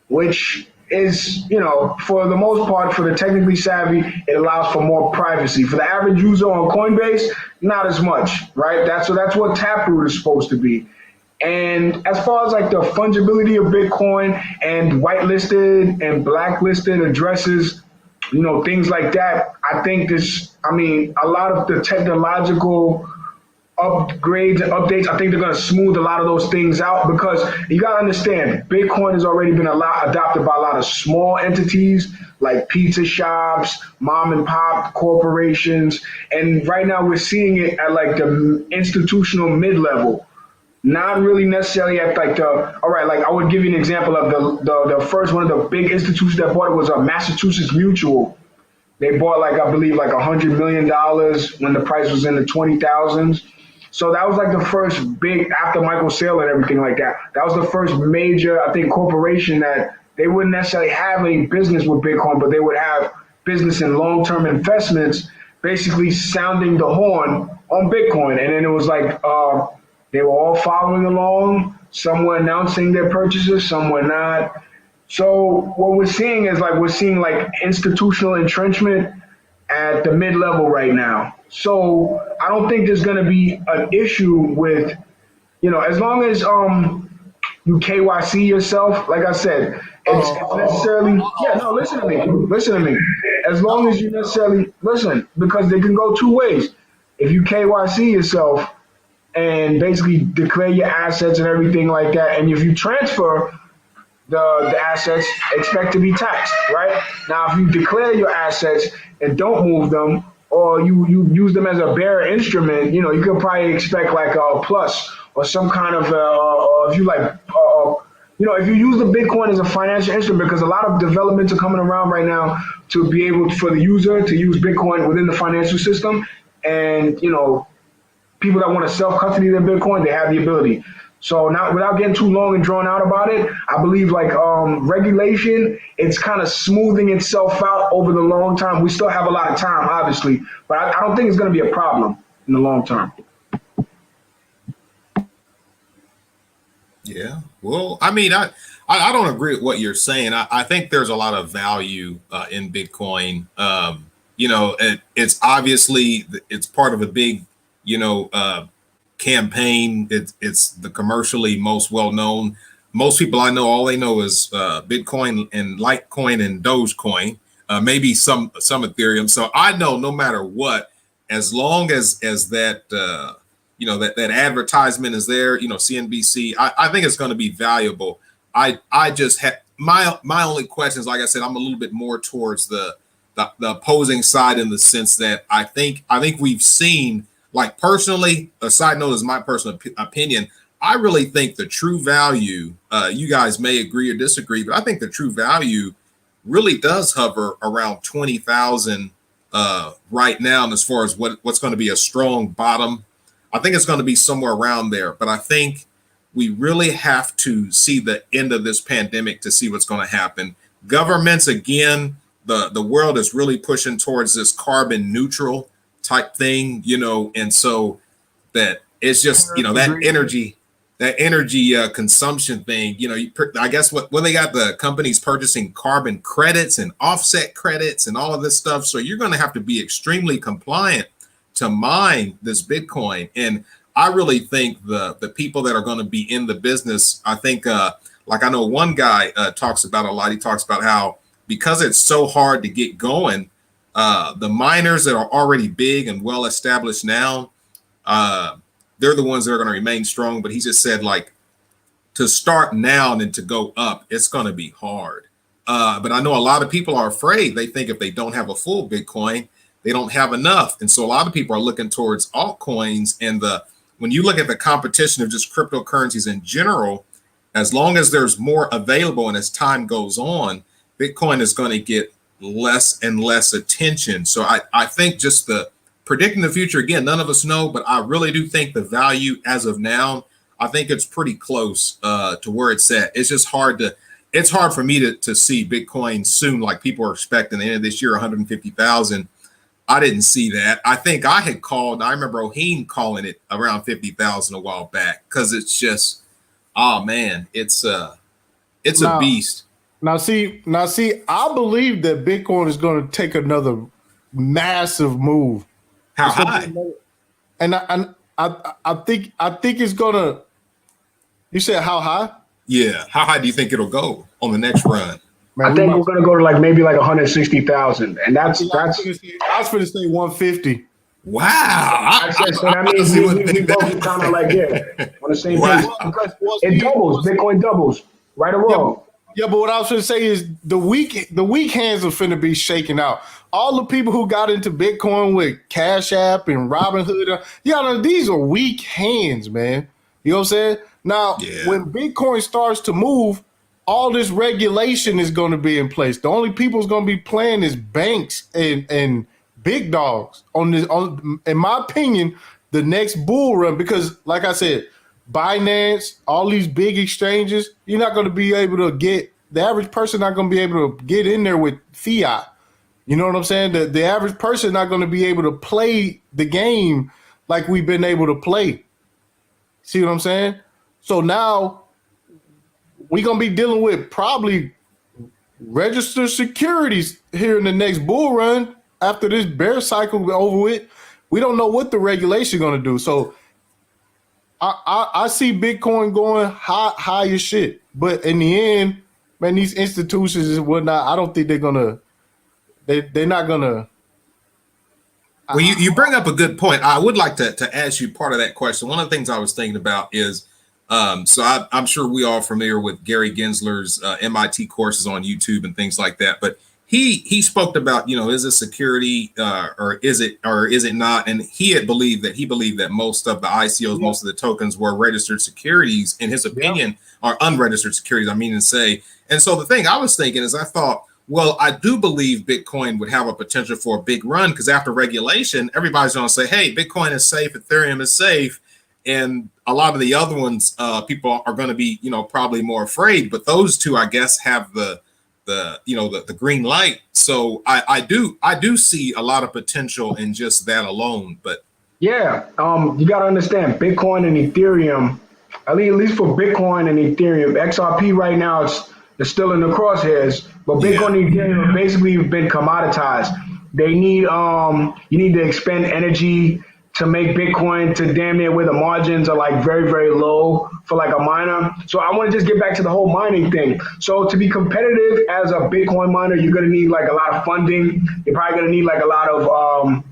which is, for the most part, for the technically savvy, it allows for more privacy. For the average user on Coinbase, not as much, right? So that's what Taproot is supposed to be. And as far as like the fungibility of Bitcoin and whitelisted and blacklisted addresses, things like that, I think a lot of the technological upgrades and updates, I think they're going to smooth a lot of those things out, because you got to understand, Bitcoin has already been adopted by a lot of small entities like pizza shops, mom and pop corporations. And right now we're seeing it at like the institutional mid-level. Not really necessarily at like like I would give you an example of the first one of the big institutions that bought it was Massachusetts Mutual. They bought I believe $100 million when the price was in the 20,000s. So that was like the first big, after Michael Saylor and everything like that. That was the first major, I think, corporation that they wouldn't necessarily have any business with Bitcoin, but they would have business in long-term investments, basically sounding the horn on Bitcoin. And then it was like, they were all following along. Some were announcing their purchases, some were not. So what we're seeing is institutional entrenchment at the mid-level right now. So I don't think there's going to be an issue with, as long as you KYC yourself. Like I said, it's necessarily, listen to me. As long as you necessarily listen, because they can go two ways. If you KYC yourself and basically declare your assets and everything like that, and if you transfer the assets, expect to be taxed, right? Now, if you declare your assets and don't move them, or you use them as a bearer instrument, you could probably expect like a plus or some kind of, if you use the Bitcoin as a financial instrument, because a lot of developments are coming around right now to be able for the user to use Bitcoin within the financial system. And, people that want to self-custody their Bitcoin, they have the ability. So now, without getting too long and drawn out about it, I believe regulation, it's kind of smoothing itself out over the long term. We still have a lot of time, obviously, but I don't think it's going to be a problem in the long term. Yeah. Well, I mean, I don't agree with what you're saying. I think there's a lot of value in Bitcoin. It's obviously, it's part of a big, campaign. It's the commercially most well-known. Most people I know, all they know is Bitcoin and Litecoin and Dogecoin, maybe some Ethereum. So I know no matter what, as long as that, that advertisement is there, CNBC, I think it's going to be valuable. I just have my only question is, like I said, I'm a little bit more towards the opposing side, in the sense that I think we've seen, like, personally, a side note is my personal opinion. I really think the true value, you guys may agree or disagree, but I think the true value really does hover around 20,000 right now. And as far as what's going to be a strong bottom, I think it's going to be somewhere around there. But I think we really have to see the end of this pandemic to see what's going to happen. Governments, again, the world is really pushing towards this carbon neutral type thing, and so that it's just, that energy consumption thing, I guess when they got the companies purchasing carbon credits and offset credits and all of this stuff. So you're going to have to be extremely compliant to mine this Bitcoin. And I really think the people that are going to be in the business, I think like I know one guy talks about a lot. He talks about how because it's so hard to get going, the miners that are already big and well established now, they're the ones that are going to remain strong. But he just said, like, to start now and then to go up, it's going to be hard. But I know a lot of people are afraid. They think if they don't have a full Bitcoin, they don't have enough. And so a lot of people are looking towards altcoins. And when you look at the competition of just cryptocurrencies in general, as long as there's more available and as time goes on, Bitcoin is going to get less and less attention. So I think just predicting the future, again, none of us know, but I really do think the value as of now, I think it's pretty close to where it's at. It's just hard for me to see Bitcoin soon, like people are expecting the end of this year, 150,000. I didn't see that. I think I had called, I remember Oheen calling it around 50,000 a while back, because it's just, oh man, it's a beast. Now see, I believe that Bitcoin is going to take another massive move. How high? And I think it's gonna. You said how high? Yeah, how high do you think it'll go on the next run? Man, I think we're gonna go to like maybe like 160,000, and that's. I was going to say 150. Wow. That means we both kind of like on the same page, because it doubles. Bitcoin doubles, right or wrong. Yeah, but what I was going to say is the weak hands are finna be shaken out. All the people who got into Bitcoin with Cash App and Robinhood, these are weak hands, man. You know what I'm saying? Now, when Bitcoin starts to move, all this regulation is going to be in place. The only people who's going to be playing is banks and big dogs on this. In my opinion, the next bull run, because like I said, Binance, all these big exchanges, you're not going to be able to get, the average person not going to be able to get in there with fiat. You know what I'm saying? The average person not going to be able to play the game like we've been able to play. See what I'm saying? So now we're going to be dealing with probably registered securities here in the next bull run after this bear cycle over with. We don't know what the regulation going to do. So I see Bitcoin going high as shit. But in the end, man, these institutions and whatnot, I don't think they're not gonna. Well, you bring up a good point. I would like to ask you part of that question. One of the things I was thinking about is, so I'm sure we all familiar with Gary Gensler's MIT courses on YouTube and things like that. But he spoke about, is it security or is it not? And he believed that most of the ICOs, most of the tokens were registered securities, in his opinion, are unregistered securities. I mean to say. And so the thing I was thinking is, I thought, well, I do believe Bitcoin would have a potential for a big run, because after regulation, everybody's going to say, hey, Bitcoin is safe, Ethereum is safe. And a lot of the other ones, people are going to be, probably more afraid. But those two, I guess, have the green light. So I do see a lot of potential in just that alone. But yeah, you got to understand, Bitcoin and Ethereum, at least for Bitcoin and Ethereum, XRP right now it's still in the crosshairs, but Bitcoin and Ethereum have basically been commoditized. They need you need to expend energy to make Bitcoin to damn near where the margins are like very, very low for like a miner. So I want to just get back to the whole mining thing. So to be competitive as a Bitcoin miner, you're going to need like a lot of funding. You're probably going to need like a lot of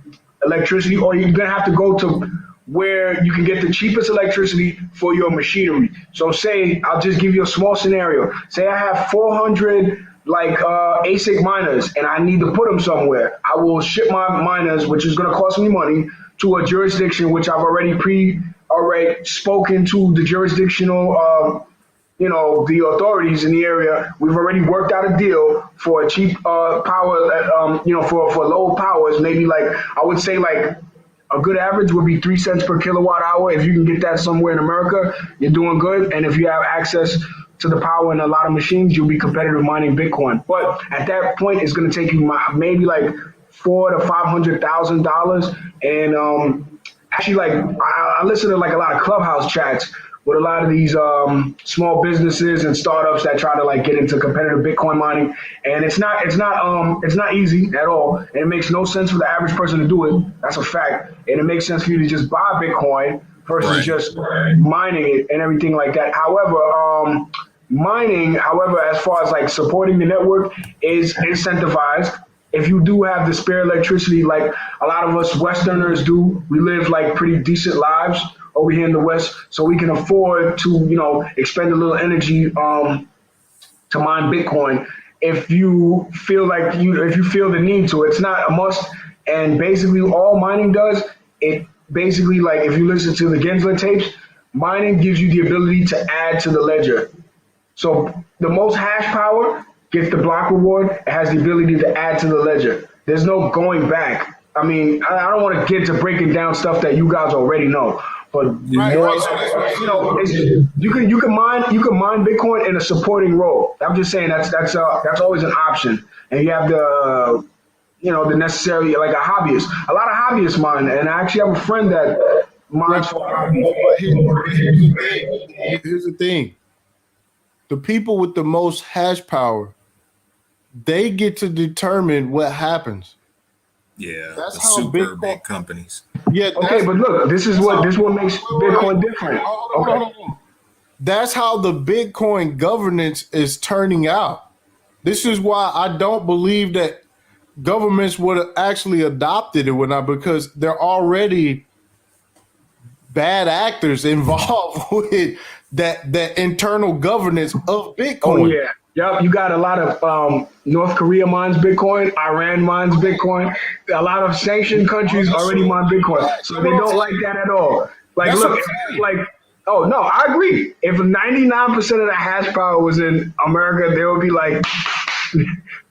electricity, or you're going to have to go to where you can get the cheapest electricity for your machinery. So say, I'll just give you a small scenario. Say I have 400 ASIC miners and I need to put them somewhere. I will ship my miners, which is going to cost me money, to a jurisdiction which I've already spoken to the jurisdictional, the authorities in the area. We've already worked out a deal for a cheap power, for low powers. Maybe I would say a good average would be 3 cents per kilowatt hour. If you can get that somewhere in America, you're doing good. And if you have access to the power in a lot of machines, you'll be competitive mining Bitcoin. But at that point, it's going to take you maybe $400,000 to $500,000. And actually, I listen to a lot of Clubhouse chats with a lot of these small businesses and startups that try to get into competitive Bitcoin mining, and it's not easy at all, and it makes no sense for the average person to do it. That's a fact, and it makes sense for you to just buy Bitcoin versus just mining it and everything like that. However, Mining, however, as far as like supporting the network, is incentivized. If you do have the spare electricity, like a lot of us Westerners do, we live like pretty decent lives over here in the West, so we can afford to, expend a little energy to mine Bitcoin. If you feel if you feel the need to, it's not a must. And basically, all mining does, it basically, like if you listen to the Gensler tapes, mining gives you the ability to add to the ledger. So the most hash power gets the block reward. It has the ability to add to the ledger. There's no going back. I mean, I don't want to get to breaking down stuff that you guys already know, but more, you can mine Bitcoin in a supporting role. I'm just saying that's always an option, and you have the necessary, like a hobbyist. A lot of hobbyists mine, and I actually have a friend that mines for hobby. Here's the thing. The people with the most hash power, they get to determine what happens. Yeah, That's the how super Bitcoin- big companies. Yeah. Okay, but look, this what makes Bitcoin different. Okay. That's how the Bitcoin governance is turning out. This is why I don't believe that governments would have actually adopted it or not, because they're already bad actors involved with that internal governance of Bitcoin. Oh yeah. Yep, you got a lot of North Korea mines Bitcoin, Iran mines Bitcoin. A lot of sanctioned countries already mine Bitcoin, so they don't like that at all. Like, That's look, like, oh no, I agree. If 99% of the hash power was in America, they would be like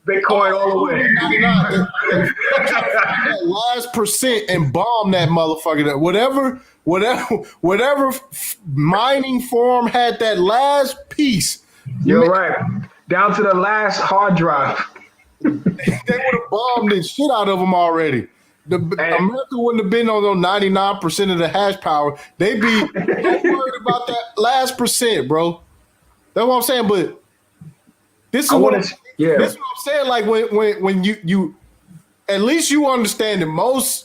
Bitcoin all the way. That last percent and bomb that motherfucker. Whatever mining form had that last piece. You're right. Down to the last hard drive. They would have bombed the shit out of them already. America wouldn't have been on 99% of the hash power. They'd be worried about that last percent, bro. That's what I'm saying. But this is what I'm saying. Like when you at least you understand that most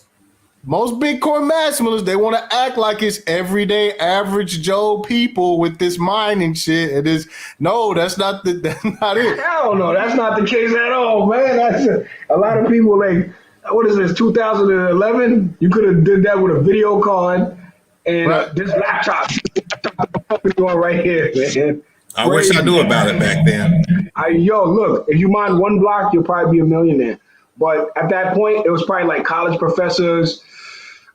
Bitcoin maximalists, they want to act like it's everyday average Joe people with this mining shit. It is that's not it. Hell no, that's not the case at all, man. That's a lot of people like, what is this, 2011? You could have did that with a video card and this laptop going right here, man. I wish I knew about it back then. Look, if you mine one block, you'll probably be a millionaire. But at that point, it was probably like college professors.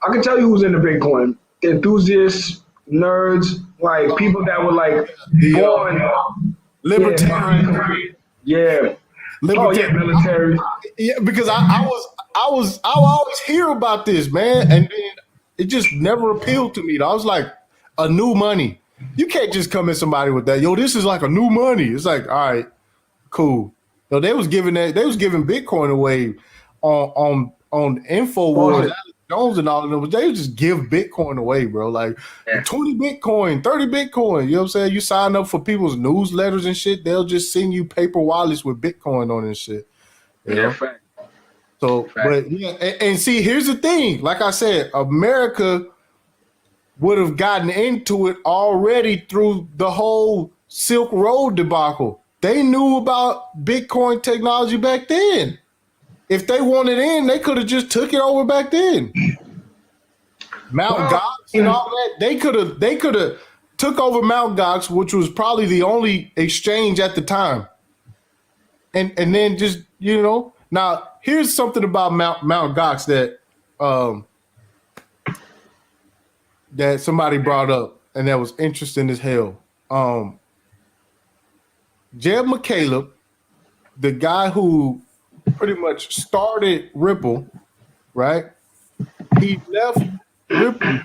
I can tell you who's into Bitcoin. Enthusiasts, nerds, like people that were like born libertarian. Yeah. Military. Yeah, because I always hear about this, man, and then it just never appealed to me. I was like, a new money. You can't just come at somebody with that. Yo, this is like a new money. It's like, all right, cool. So they was giving Bitcoin away on InfoWars, Jones and all of them, but they would just give Bitcoin away, bro. Like 20 Bitcoin, 30 Bitcoin. You know what I'm saying? You sign up for people's newsletters and shit, they'll just send you paper wallets with Bitcoin on and shit. Fact. So, but yeah, and see, here's the thing. Like I said, America would have gotten into it already through the whole Silk Road debacle. They knew about Bitcoin technology back then. If they wanted in, they could have just took it over back then. Mount Gox and all that, they could have took over Mount Gox, which was probably the only exchange at the time. And then just, now here's something about Mount Gox that somebody brought up and that was interesting as hell. Jeb McCaleb, the guy who pretty much started Ripple, right? He left Ripple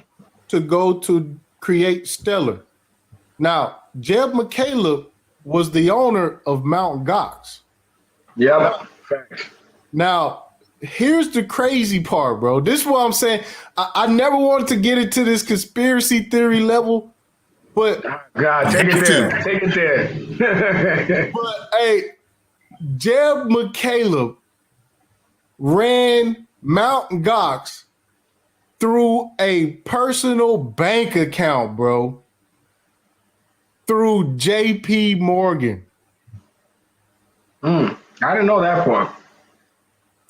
to go to create Stellar. Now, Jeb McCaleb was the owner of Mt. Gox. Yep. Now, here's the crazy part, bro. This is what I'm saying. I never wanted to get into this conspiracy theory level, but God, take it there. But hey, Jeb McCaleb ran Mt. Gox through a personal bank account, bro. through J.P. Morgan. I didn't know that part.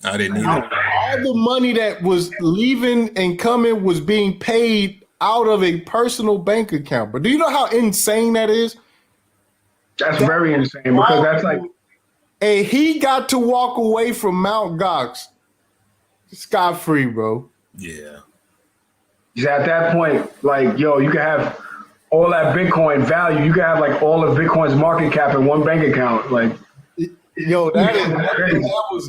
I didn't either. All the money that was leaving and coming was being paid out of a personal bank account. But do you know how insane that is? That's very insane because that's like. And he got to walk away from Mount Gox scot-free, bro. Yeah. At that point, like, yo, you can have all that Bitcoin value. You can have like all of Bitcoin's market cap in one bank account. Like, yo, that was.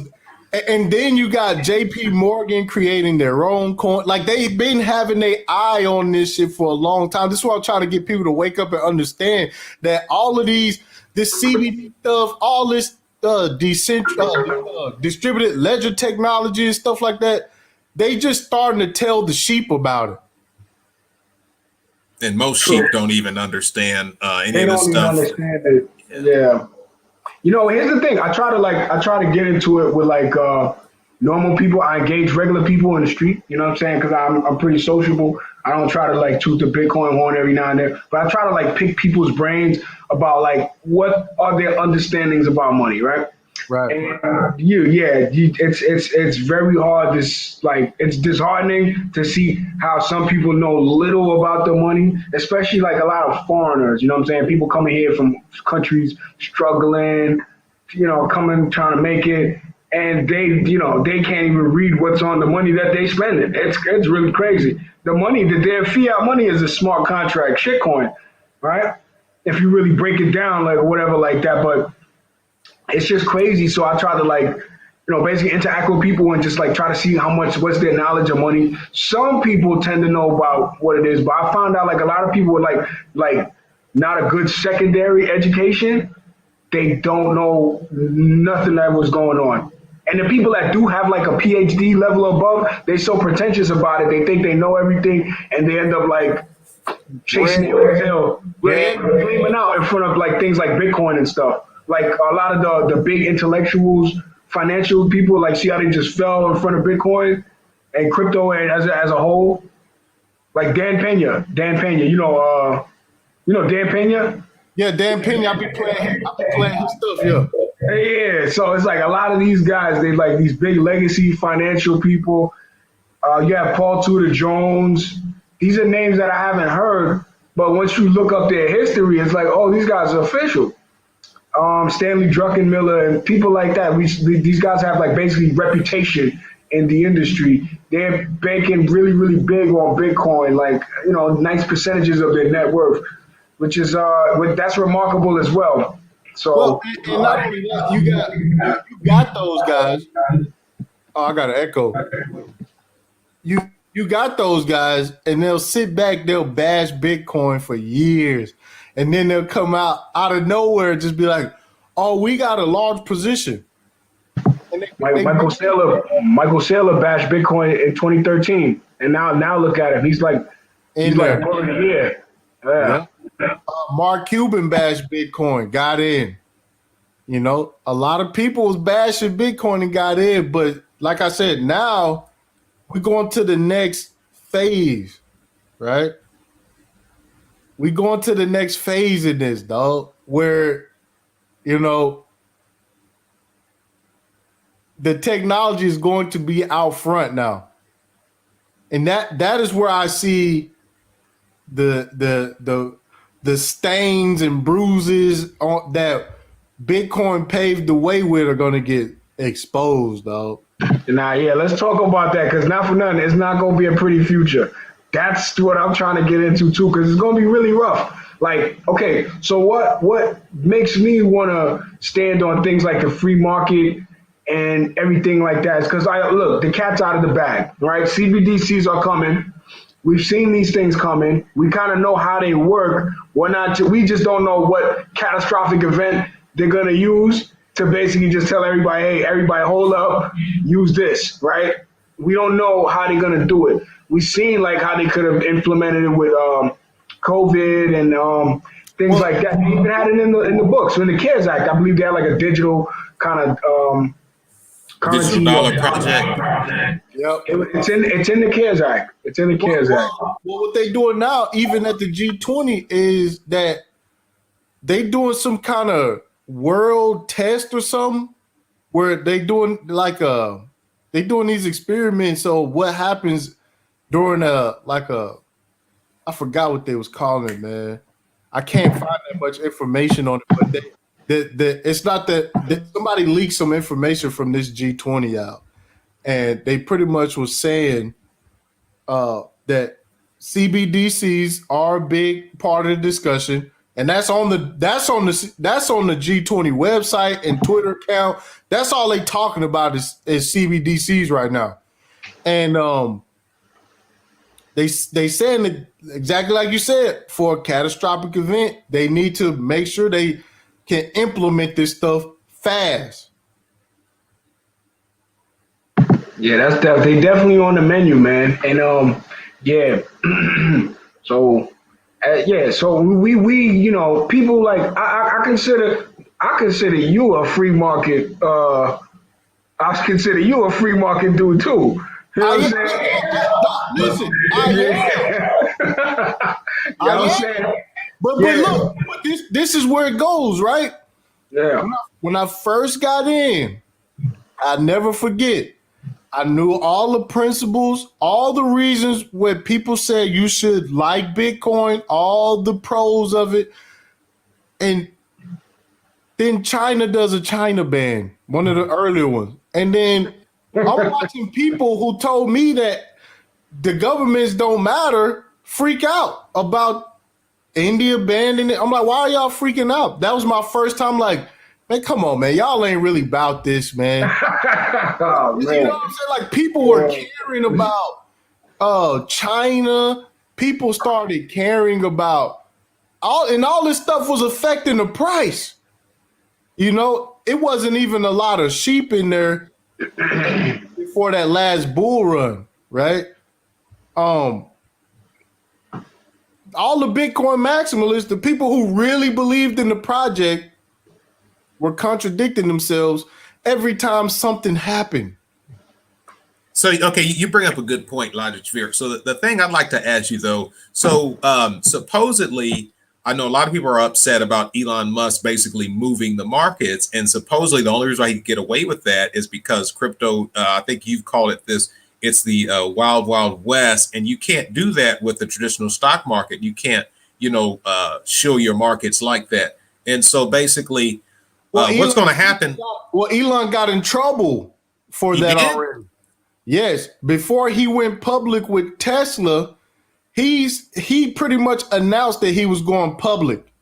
And then you got J.P. Morgan creating their own coin. Like, they've been having their eye on this shit for a long time. This is what I'm trying to get people to wake up and understand that all of this CBD stuff, all this distributed ledger technology and stuff like that, they just starting to tell the sheep about it. And most sheep don't even understand any they of this don't even stuff. understand it. Yeah. You know, here's the thing. I try to get into it with like normal people. I engage regular people in the street. You know what I'm saying? Because I'm pretty sociable. I don't try to like toot the Bitcoin horn every now and then, but I try to like pick people's brains about like what are their understandings about money, right? Right. And it's very hard. It's disheartening to see how some people know little about the money, especially like a lot of foreigners. You know what I'm saying? People coming here from countries struggling, coming trying to make it, and they can't even read what's on the money that they spending. It's really crazy. The money, their fiat money is a smart contract shitcoin, right? If you really break it down, like whatever, like that, but. It's just crazy. So I try to basically interact with people and just like try to see what's their knowledge of money. Some people tend to know about what it is, but I found out like a lot of people with like not a good secondary education, they don't know nothing that was going on. And the people that do have like a PhD level above, they're so pretentious about it. They think they know everything and they end up like chasing their tail, flaming out in front of like things like Bitcoin and stuff. Like a lot of the big intellectuals, financial people, like see how they just fell in front of Bitcoin and crypto and as a whole. Like Dan Pena, you know Dan Pena? Yeah, Dan Pena, I be playing his stuff, yeah. Yeah, so it's like a lot of these guys, they like these big legacy financial people. You have Paul Tudor Jones. These are names that I haven't heard, but once you look up their history, it's like, oh, these guys are official. Stanley Druckenmiller and people like that. These guys have like basically reputation in the industry. They're banking really, really big on Bitcoin, like, nice percentages of their net worth, which is that's remarkable as well. So and not only that, you got those guys. Oh, I got an echo. You got those guys, and they'll sit back, they'll bash Bitcoin for years. And then they'll come out of nowhere and just be like, oh, we got a large position. And Michael Saylor bashed Bitcoin in 2013. And now look at him. He's like bull of the year. Yeah. Mark Cuban bashed Bitcoin, got in. A lot of people was bashing Bitcoin and got in. But like I said, now we're going to the next phase, right? We going to the next phase in this, dog, where, the technology is going to be out front now. And that is where I see the stains and bruises that Bitcoin paved the way with are going to get exposed, dog. Nah, yeah, let's talk about that, because not for nothing, it's not going to be a pretty future. That's what I'm trying to get into too, because it's going to be really rough. Like, okay, so what makes me want to stand on things like the free market and everything like that is because the cat's out of the bag, right? CBDCs are coming. We've seen these things coming. We kind of know how they work. We just don't know what catastrophic event they're going to use to basically just tell everybody, hey, everybody hold up, use this, right? We don't know how they're going to do it. We've seen like how they could have implemented it with COVID and things like that. They even had it in the books. So in the CARES Act, I believe they had like a digital kind of currency. Digital dollar project. Yep. It's in the CARES Act. It's in the CARES Act. Well, what they doing now, even at the G20, is that they doing some kind of world test or something where they doing they doing these experiments of what happens during I forgot what they was calling it, man. I can't find that much information on it, but it's not that somebody leaked some information from this G20 out, and they pretty much was saying that CBDCs are a big part of the discussion, and that's on the G20 website and Twitter account. That's all they talking about is CBDCs right now, and they saying that exactly like you said, for a catastrophic event, they need to make sure they can implement this stuff fast. Yeah, they definitely on the menu, man. And yeah, so so we people like I consider you a free market. I consider you a free market dude too. You know what I'm saying? Listen, You know what I'm saying? but look, this is where it goes, right? Yeah. When I first got in, I never forget. I knew all the principles, all the reasons where people said you should like Bitcoin, all the pros of it. And then China does a China ban, one of the earlier ones. And then I'm watching people who told me that the governments don't matter freak out about India banning it. I'm like, why are y'all freaking out? That was my first time like, man, come on, man. Y'all ain't really about this, man. Oh, You man. know what I'm saying? Like, people were caring about China. People started caring about all this stuff was affecting the price. You know, it wasn't even a lot of sheep in there before that last bull run, right? All the Bitcoin maximalists, the people who really believed in the project, were contradicting themselves every time something happened. So, okay, you bring up a good point, Logic Sphere. So the thing I'd like to ask you, though, so supposedly, I know a lot of people are upset about Elon Musk basically moving the markets. And supposedly the only reason why he could get away with that is because crypto, I think you've called it this, it's the wild, wild west. And you can't do that with the traditional stock market. You can't, shill your markets like that. And so basically, what's going to happen? Well, Elon got in trouble for that already. Yes, before he went public with Tesla, he pretty much announced that he was going public.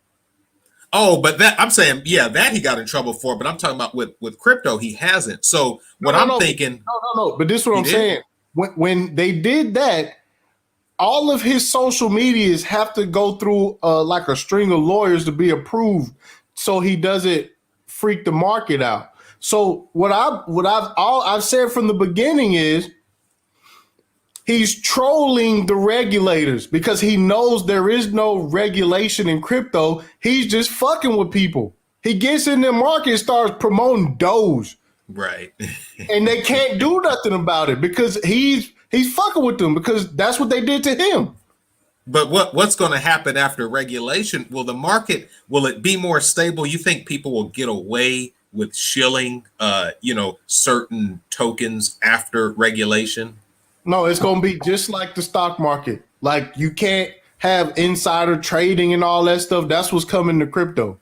Oh, but that I'm saying, yeah, that he got in trouble for. But I'm talking about with crypto, he hasn't. So I'm thinking, no. But this is what I'm saying. When they did that, all of his social medias have to go through like a string of lawyers to be approved, so he doesn't freak the market out. So what I've said from the beginning is he's trolling the regulators because he knows there is no regulation in crypto. He's just fucking with people. He gets in the market and starts promoting Doge. Right. And they can't do nothing about it because he's fucking with them because that's what they did to him. But what's going to happen after regulation? Will the market, will it be more stable? You think people will get away with shilling, certain tokens after regulation? No, it's going to be just like the stock market. Like, you can't have insider trading and all that stuff. That's what's coming to crypto.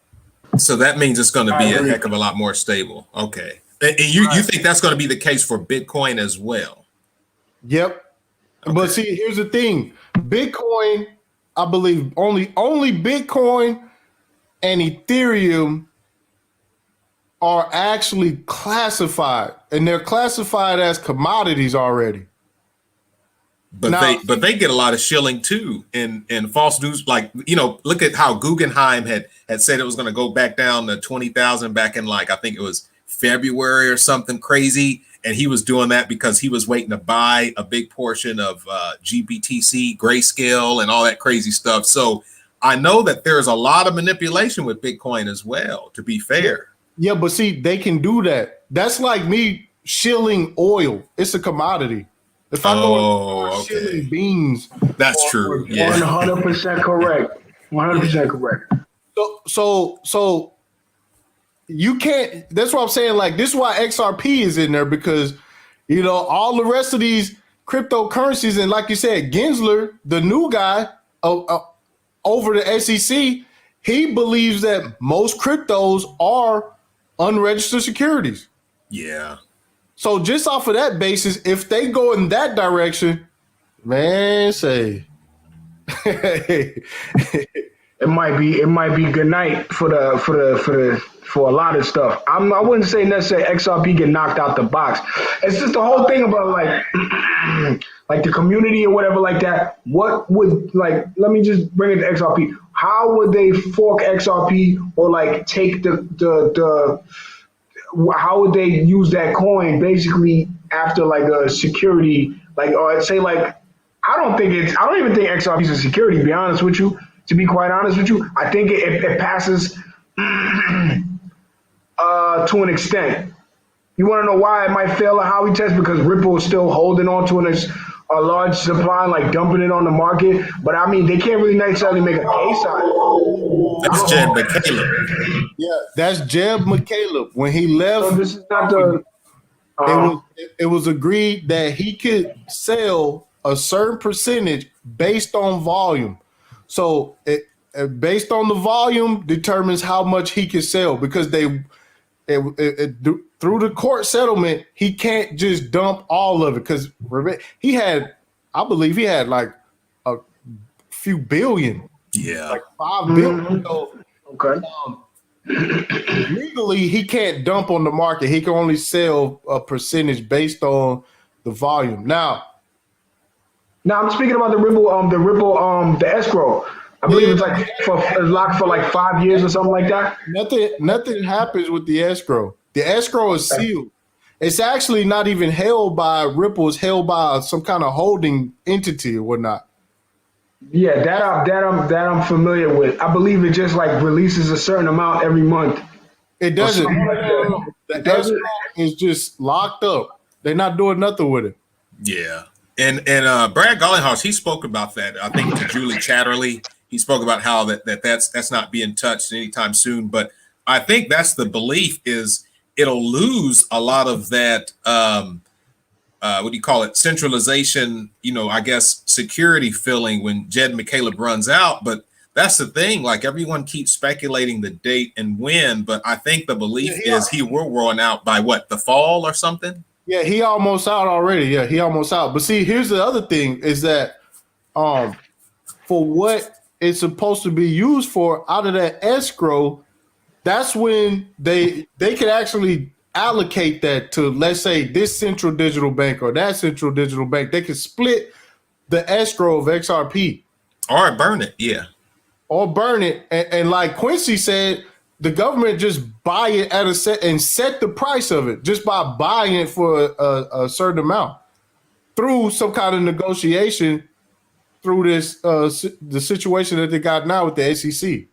So that means it's going to be a heck of a lot more stable. Okay. And you think that's going to be the case for Bitcoin as well? Yep. Okay. But see, here's the thing. Bitcoin, I believe only Bitcoin and Ethereum are actually classified, and they're classified as commodities already. But they get a lot of shilling too, and false news. Like, look at how Guggenheim had said it was going to go back down to 20,000 back in, like, I think it was February or something crazy, and he was doing that because he was waiting to buy a big portion of GBTC, Grayscale, and all that crazy stuff. So I know that there's a lot of manipulation with Bitcoin as well, to be fair. Yeah, but see, they can do that. That's like me shilling oil. It's a commodity. If I go shilling beans, that's true. Yeah, 100% correct. 100% correct. So you can't. That's what I'm saying. Like, this is why XRP is in there, because all the rest of these cryptocurrencies, and like you said, Gensler, the new guy over the SEC, he believes that most cryptos are unregistered securities. Yeah. So just off of that basis, if they go in that direction, man, say it might be good night for a lot of stuff. I wouldn't say necessarily XRP get knocked out the box. It's just the whole thing about like like the community or whatever like that. What would, like, let me just bring it to XRP. How would they fork XRP, or like take the how would they use that coin basically after like a security, like, or say like, I don't even think XRP is a security, to be honest with you. To be quite honest with you, I think it passes to an extent. You want to know why it might fail a Howey test? Because Ripple is still holding on to a large supply, like dumping it on the market. But I mean, they can't really necessarily make a case on it. That's Jed McCaleb. Yeah, that's Jeb McCaleb. When he left, So this is not the. it was agreed that he could sell a certain percentage based on volume. So based on the volume determines how much he can sell, because through the court settlement, he can't just dump all of it, because I believe he had like a few billion. Yeah. Like 5 billion. So, Okay. legally, he can't dump on the market. He can only sell a percentage based on the volume. Now I'm speaking about the escrow. I believe it's like locked for like 5 years or something like that. nothing happens with the escrow. The escrow is sealed. It's actually not even held by Ripple. It's held by some kind of holding entity or whatnot. Yeah, that I'm familiar with. I believe it just like releases a certain amount every month. It doesn't. It The doesn't? escrow is just locked up. They're not doing nothing with it. Yeah. And Brad Garlinghouse, he spoke about that, I think, to Julie Chatterley. He spoke about how that's not being touched anytime soon. But I think that's the belief, is it'll lose a lot of that, what do you call it, centralization, I guess, security feeling when Jed McCaleb runs out. But that's the thing, like, everyone keeps speculating the date and when, but I think the belief is he will run out by the fall or something? Yeah, he almost out already. Yeah, he almost out. But see, here's the other thing is that for what it's supposed to be used for out of that escrow, that's when they can actually allocate that to, let's say, this central digital bank or that central digital bank. They can split the escrow of XRP. Or burn it, yeah. Or burn it. And like Quincy said, the government just buy it at a set and set the price of it just by buying it for a certain amount through some kind of negotiation through this the situation that they got now with the SEC.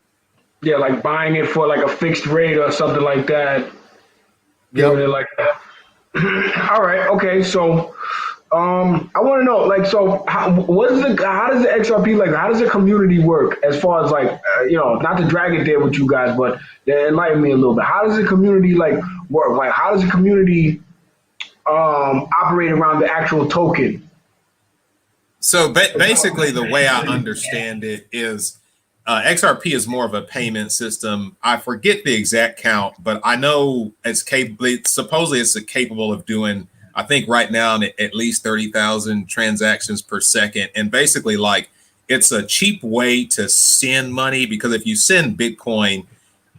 Yeah, like buying it for like a fixed rate or something like that. Yeah, like that. All right, okay. So, I want to know, like, so how does the XRP, like, how does the community work as far as like, not to drag it there with you guys, but enlighten me a little bit. How does the community like work? Like, how does the community operate around the actual token? So basically, the way I understand it is XRP is more of a payment system. I forget the exact count, but I know it's capable. Supposedly, it's capable of doing, I think right now, at least 30,000 transactions per second. And basically, like, it's a cheap way to send money, because if you send Bitcoin,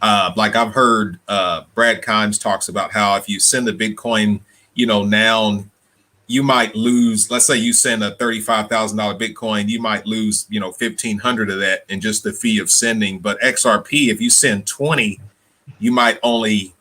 like I've heard Brad Kimes talks about how if you send the Bitcoin, now you might lose, let's say you send a $35,000 Bitcoin, you might lose, 1,500 of that in just the fee of sending. But XRP, if you send 20, you might only,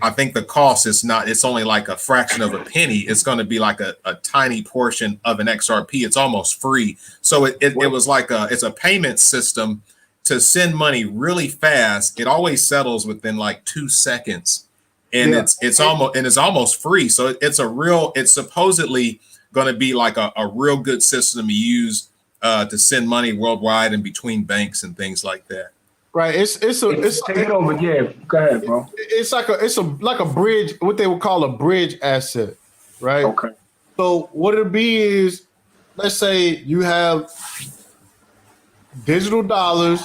I think the cost is not, it's only like a fraction of a penny. It's going to be like a tiny portion of an XRP. It's almost free. So it was like it's a payment system to send money really fast. It always settles within like 2 seconds. And it's almost free. So it's supposedly going to be like a real good system to use to send money worldwide and between banks and things like that. right. Take it over. Yeah, go ahead, bro. It's like a bridge, what they would call a bridge asset, right? Okay. So what it'll be is, let's say you have digital dollars,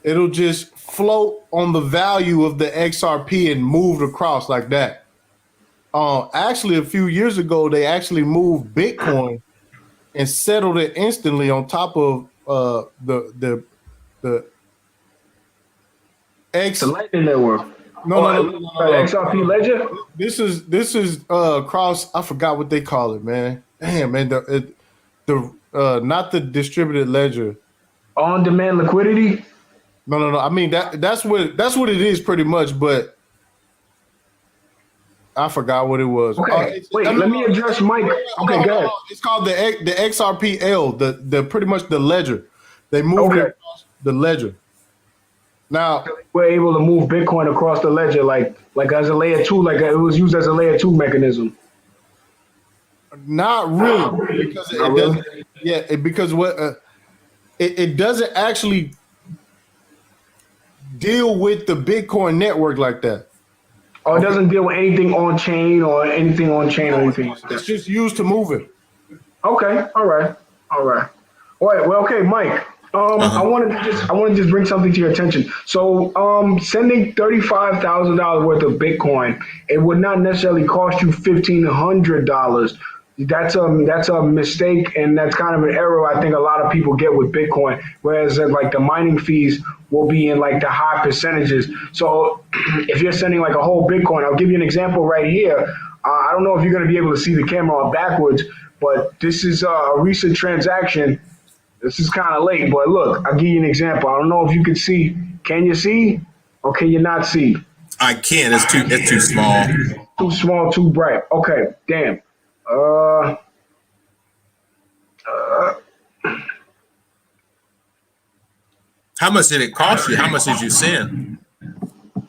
it'll just float on the value of the XRP and moved across like that. Actually, a few years ago, they actually moved Bitcoin and settled it instantly on top of the X. The Lightning Network. No. XRP Ledger. This is cross. I forgot what they call it, man. Damn, man. The not the distributed ledger. On-demand liquidity. No. I mean that's what it is pretty much, but I forgot what it was. Okay, wait. Let me address Mike. Okay, go ahead. It's called the XRPL. The pretty much the ledger. They moved it across the ledger. Now we're able to move Bitcoin across the ledger, like as a layer 2, like it was used as a layer 2 mechanism. Not really, because it doesn't. Yeah, because what it doesn't actually deal with the Bitcoin network like that. Oh, it doesn't deal with anything on chain or anything on chain or anything like that. It's just used to move it. Okay, all right. Well, okay, Mike. I want to just bring something to your attention. So, sending $35,000 worth of Bitcoin, it would not necessarily cost you $1,500. That's a mistake, and that's kind of an error I think a lot of people get with Bitcoin. Whereas like the mining fees will be in like the high percentages. So, if you're sending like a whole Bitcoin, I'll give you an example right here. I don't know if you're going to be able to see the camera backwards, but this is a recent transaction. This is kind of late, but look, I'll give you an example. I don't know if you can see. Can you see, or can you not see? I can. It's too small. Too small, too bright. Okay, damn. How much did it cost you? How much did you send?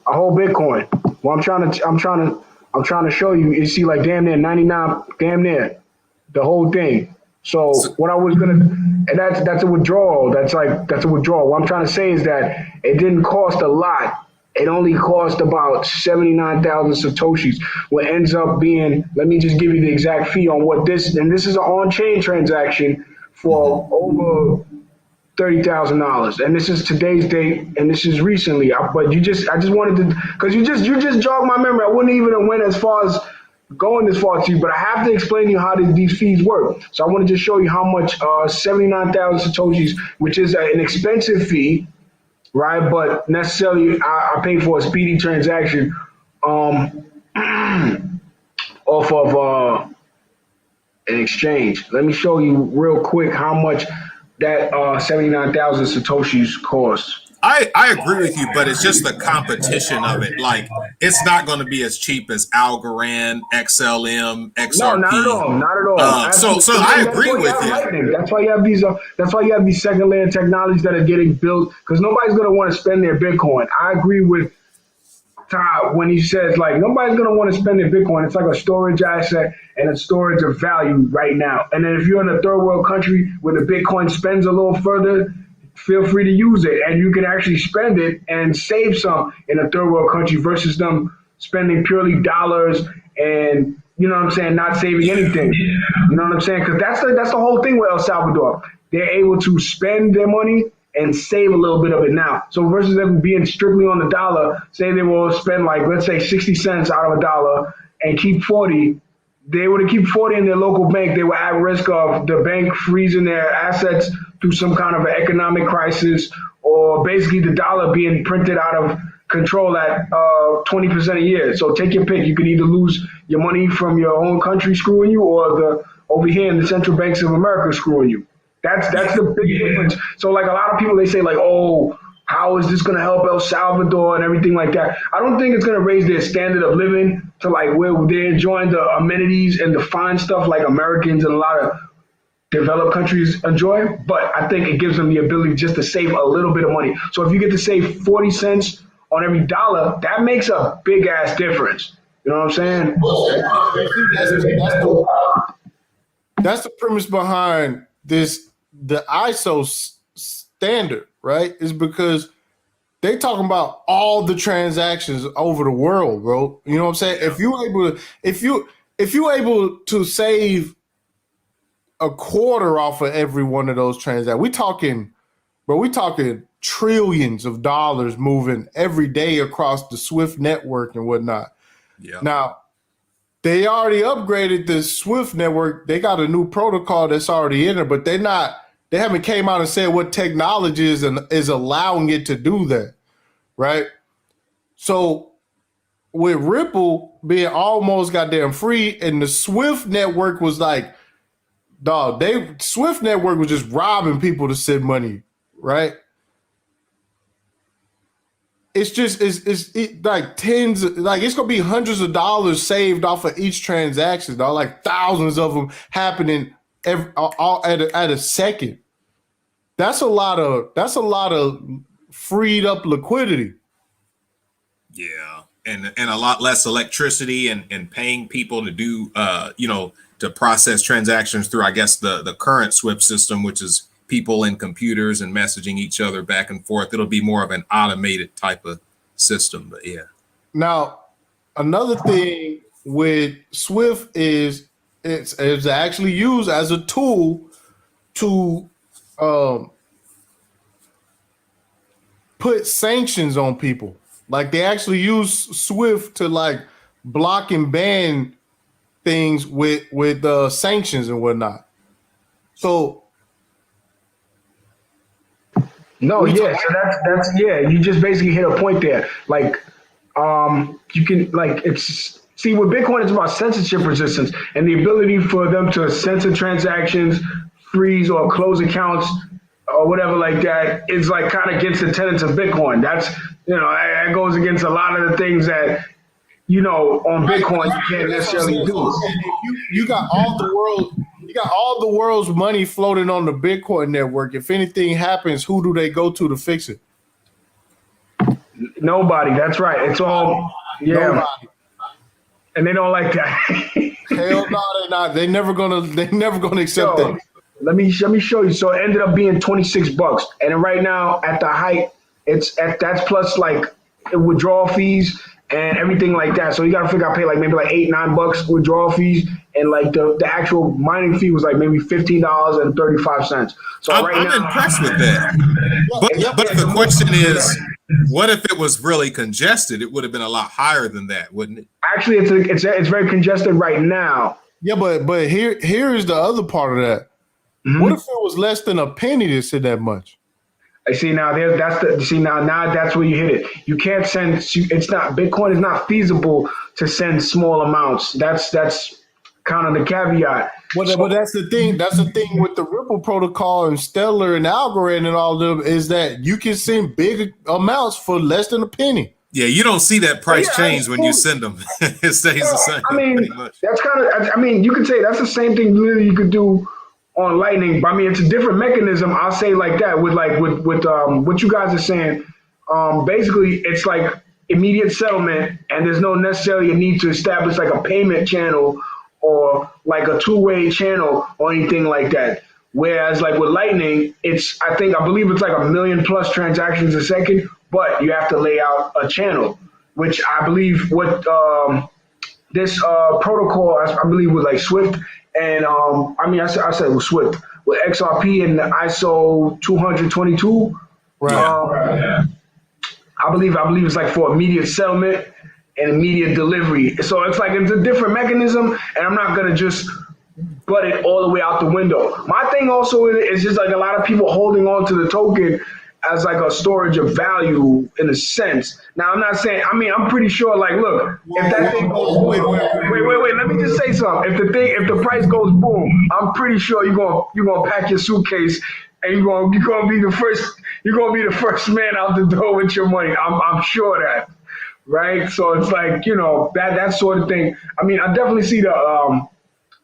A whole Bitcoin. Well, I'm trying to show you. You see, like damn near 99, damn near the whole thing. So what I was gonna, and that's a withdrawal. That's a withdrawal. What I'm trying to say is that it didn't cost a lot. It only cost about 79,000 satoshis. What ends up being, let me just give you the exact fee on what this, and this is an on-chain transaction for over $30,000, and this is today's date, and this is recently. But I just wanted to, because you just jogged my memory. I wouldn't even have went as far as going this far to you, but I have to explain to you how these fees work. So I want to just show you how much 79,000 satoshis, which is an expensive fee, right? But necessarily I paid for a speedy transaction off of an exchange. Let me show you real quick how much that 79,000 satoshis cost. I agree with you, but it's just the competition of it. Like, it's not going to be as cheap as Algorand, XLM, XRP. No, not at all. So I agree with you. Lightning. That's why you have these. That's why you have these second layer technologies that are getting built, because nobody's going to want to spend their Bitcoin. I agree with Todd when he says like nobody's going to want to spend their Bitcoin. It's like a storage asset and a storage of value right now. And then if you're in a third world country where the Bitcoin spends a little further, feel free to use it, and you can actually spend it and save some in a third world country versus them spending purely dollars and, you know what I'm saying, not saving anything. You know what I'm saying? Because that's the whole thing with El Salvador. They're able to spend their money and save a little bit of it now. So versus them being strictly on the dollar, say they will spend like, let's say 60 cents out of a dollar and keep 40. They were to keep 40 in their local bank, they were at risk of the bank freezing their assets through some kind of an economic crisis, or basically the dollar being printed out of control at 20% a year. So take your pick. You can either lose your money from your own country screwing you, or over here in the central banks of America screwing you. That's the big difference. So like a lot of people, they say like, oh, how is this going to help El Salvador and everything like that? I don't think it's going to raise their standard of living to like where they're enjoying the amenities and the fine stuff like Americans and a lot of developed countries enjoy. But I think it gives them the ability just to save a little bit of money. So if you get to save 40 cents on every dollar, that makes a big ass difference. You know what I'm saying? That's the premise behind the ISO standard, right? Is because they talking about all the transactions over the world, bro. You know what I'm saying? If you able to save a quarter off of every one of those transactions, we talking trillions of dollars moving every day across the SWIFT network and whatnot. Yeah. Now, they already upgraded the SWIFT network. They got a new protocol that's already in there, but they haven't came out and said what technology is allowing it to do that, right? So with Ripple being almost goddamn free, and the SWIFT network was like, dog, SWIFT network was just robbing people to send money, right? It's like tens, like it's gonna be hundreds of dollars saved off of each transaction, dog. Like thousands of them happening all at a second. That's a lot of freed up liquidity. Yeah, and a lot less electricity and paying people to do to process transactions through, I guess, the current SWIFT system, which is people and computers and messaging each other back and forth. It'll be more of an automated type of system, but yeah. Now, another thing with SWIFT is it's actually used as a tool to put sanctions on people. Like they actually use SWIFT to like block and ban things with sanctions and whatnot. So no, yeah, so that's yeah, you just basically hit a point there. Like you can like see with Bitcoin it's about censorship resistance and the ability for them to censor transactions, freeze or close accounts or whatever like that is like kind of against the tenets of Bitcoin. That's that goes against a lot of the things that on Bitcoin you can't necessarily do. You got all the world's money floating on the Bitcoin network. If anything happens, who do they go to fix it? Nobody. That's right. It's all Nobody. And they don't like that. Hell no, they're not. They're never gonna accept that. Let me show you. So it ended up being $26, and right now at the height, that's plus like withdrawal fees and everything like that. So you gotta figure I pay like maybe like $8-9 withdrawal fees, and like the actual mining fee was like maybe $15.35. So I'm impressed with that. But the question is, what if it was really congested? It would have been a lot higher than that, wouldn't it? Actually, it's very congested right now. Yeah, but here is the other part of that. Mm-hmm. What if it was less than a penny to send that much? I see now. Now that's where you hit it. You can't send. It's not Bitcoin is not feasible to send small amounts. That's kind of the caveat. But that's the thing. That's the thing with the Ripple protocol and Stellar and Algorand and all of them is that you can send big amounts for less than a penny. Yeah, you don't see that price change when you send them. It stays the same. I mean, that's kind of. I mean, you could say that's the same thing. Literally, you could do on Lightning, but I mean, it's a different mechanism. I'll say like that with what you guys are saying. Basically, it's like immediate settlement, and there's no necessarily a need to establish like a payment channel or like a two-way channel or anything like that. Whereas like with Lightning, I believe it's like 1 million plus transactions a second, but you have to lay out a channel, which I believe what this protocol, I believe with like Swift. And I said with Swift, with XRP and the ISO 222, right? I believe it's like for immediate settlement and immediate delivery. So it's a different mechanism, and I'm not gonna just butt it all the way out the window. My thing also is just like a lot of people holding on to the token as like a storage of value in a sense. Now I'm not saying. I mean, I'm pretty sure. Like, look, if that thing goes wait. Let me just say something. If the price goes boom, I'm pretty sure you're gonna pack your suitcase and you're gonna be the first. You're gonna be the first man out the door with your money. I'm sure that, right? So it's like that sort of thing. I mean, I definitely see the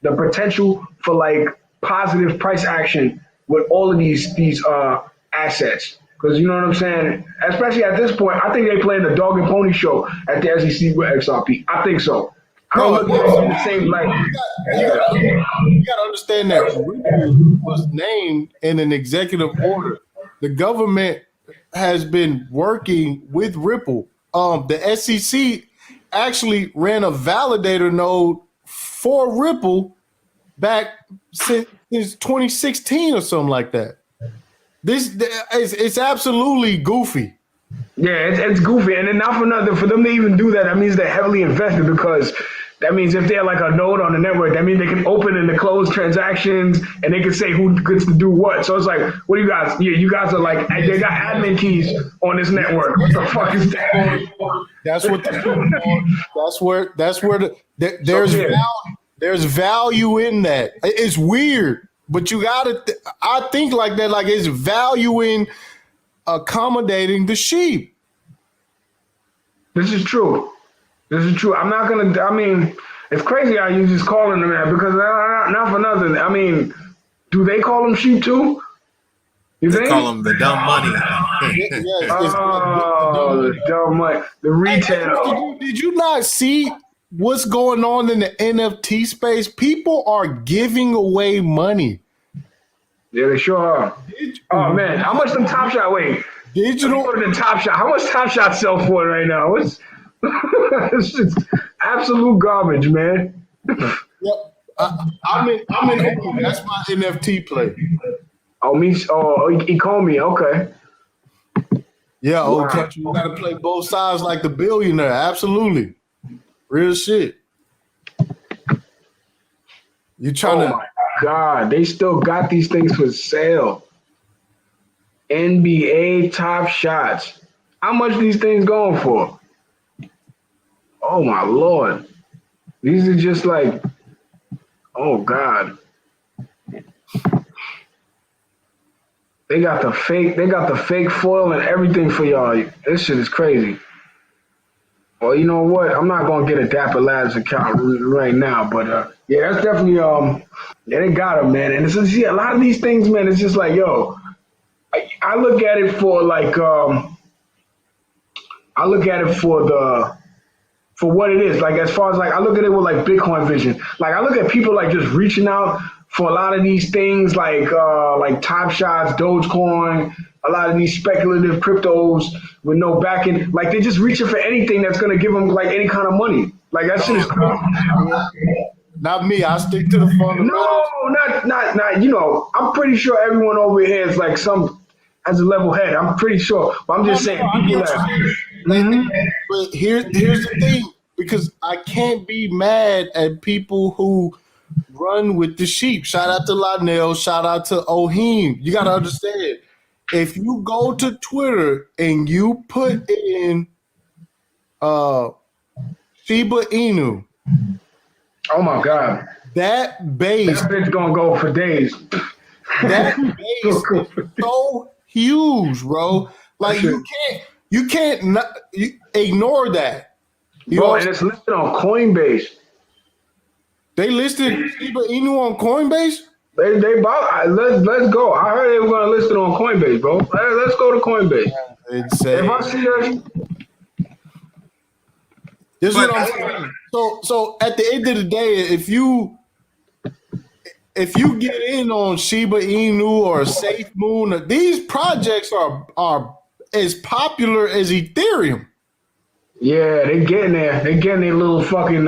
potential for like positive price action with all of these assets. Because you know what I'm saying? Especially at this point, I think they playing the dog and pony show at the SEC with XRP. I think so. I don't look at it in the same light. You got to understand that Ripple was named in an executive order. The government has been working with Ripple. The SEC actually ran a validator node for Ripple back since 2016 or something like that. It's absolutely goofy. Yeah, it's goofy, and then not for nothing, for them to even do that, that means they're heavily invested, because that means if they're like a node on the network, that means they can open and close transactions, and they can say who gets to do what. So it's like, what do you guys? Yeah, you guys are like, they got admin keys on this network. What the fuck is that? That's what there's value in that. It's weird, but you gotta. I think like that. Like it's value in accommodating the sheep. This is true. I'm not gonna. I mean, it's crazy how you just calling them that, because not for nothing. I mean, do they call them sheep too? You think? They call them the dumb money. The dumb money. The retail. Did you not see what's going on in the NFT space? People are giving away money. Yeah, they sure are. Oh man, how much them Top Shot? Wait, Digital. go to the Top Shot. How much Top Shot sell for right now? It's just absolute garbage, man. Yep. I'm in. That's my NFT play. Oh, me. Oh, he called me. Okay. Yeah, old country. You gotta play both sides like the billionaire. Absolutely. Real shit. You trying Oh my God, they still got these things for sale. NBA Top Shots. How much are these things going for? Oh my Lord. These are just like, oh God. They got the fake foil and everything for y'all. This shit is crazy. Well, you know what? I'm not gonna get a Dapper Labs account right now, but yeah, that's definitely yeah, they got them, man. And it's just, yeah, a lot of these things, man. It's just like, yo, I look at it for like I look at it for what it is. Like as far as like I look at it with like Bitcoin vision. Like I look at people like just reaching out for a lot of these things, like Top Shots, Dogecoin, a lot of these speculative cryptos with no backing. Like they're just reaching for anything that's gonna give them like any kind of money. Like that shit is crazy. Not me. I stick to the fundamentals. No, not. You know, I'm pretty sure everyone over here is like has a level head. I'm pretty sure. But I'm just saying. People But here's the thing, because I can't be mad at people who run with the sheep. Shout out to Lionel. Shout out to Ohim. You got to understand, if you go to Twitter and you put in Shiba Inu, oh my God, that base, that bitch gonna go for days. That base is so huge, bro. Like you can't ignore that. Bro, and it's listed on Coinbase. They listed Shiba Inu on Coinbase? They bought. Let's go. I heard they were gonna list it on Coinbase, bro. Let's go to Coinbase. If I see that. This is what I'm saying. So at the end of the day, if you get in on Shiba Inu or Safe Moon, these projects are as popular as Ethereum. Yeah, they getting there. They getting their little fucking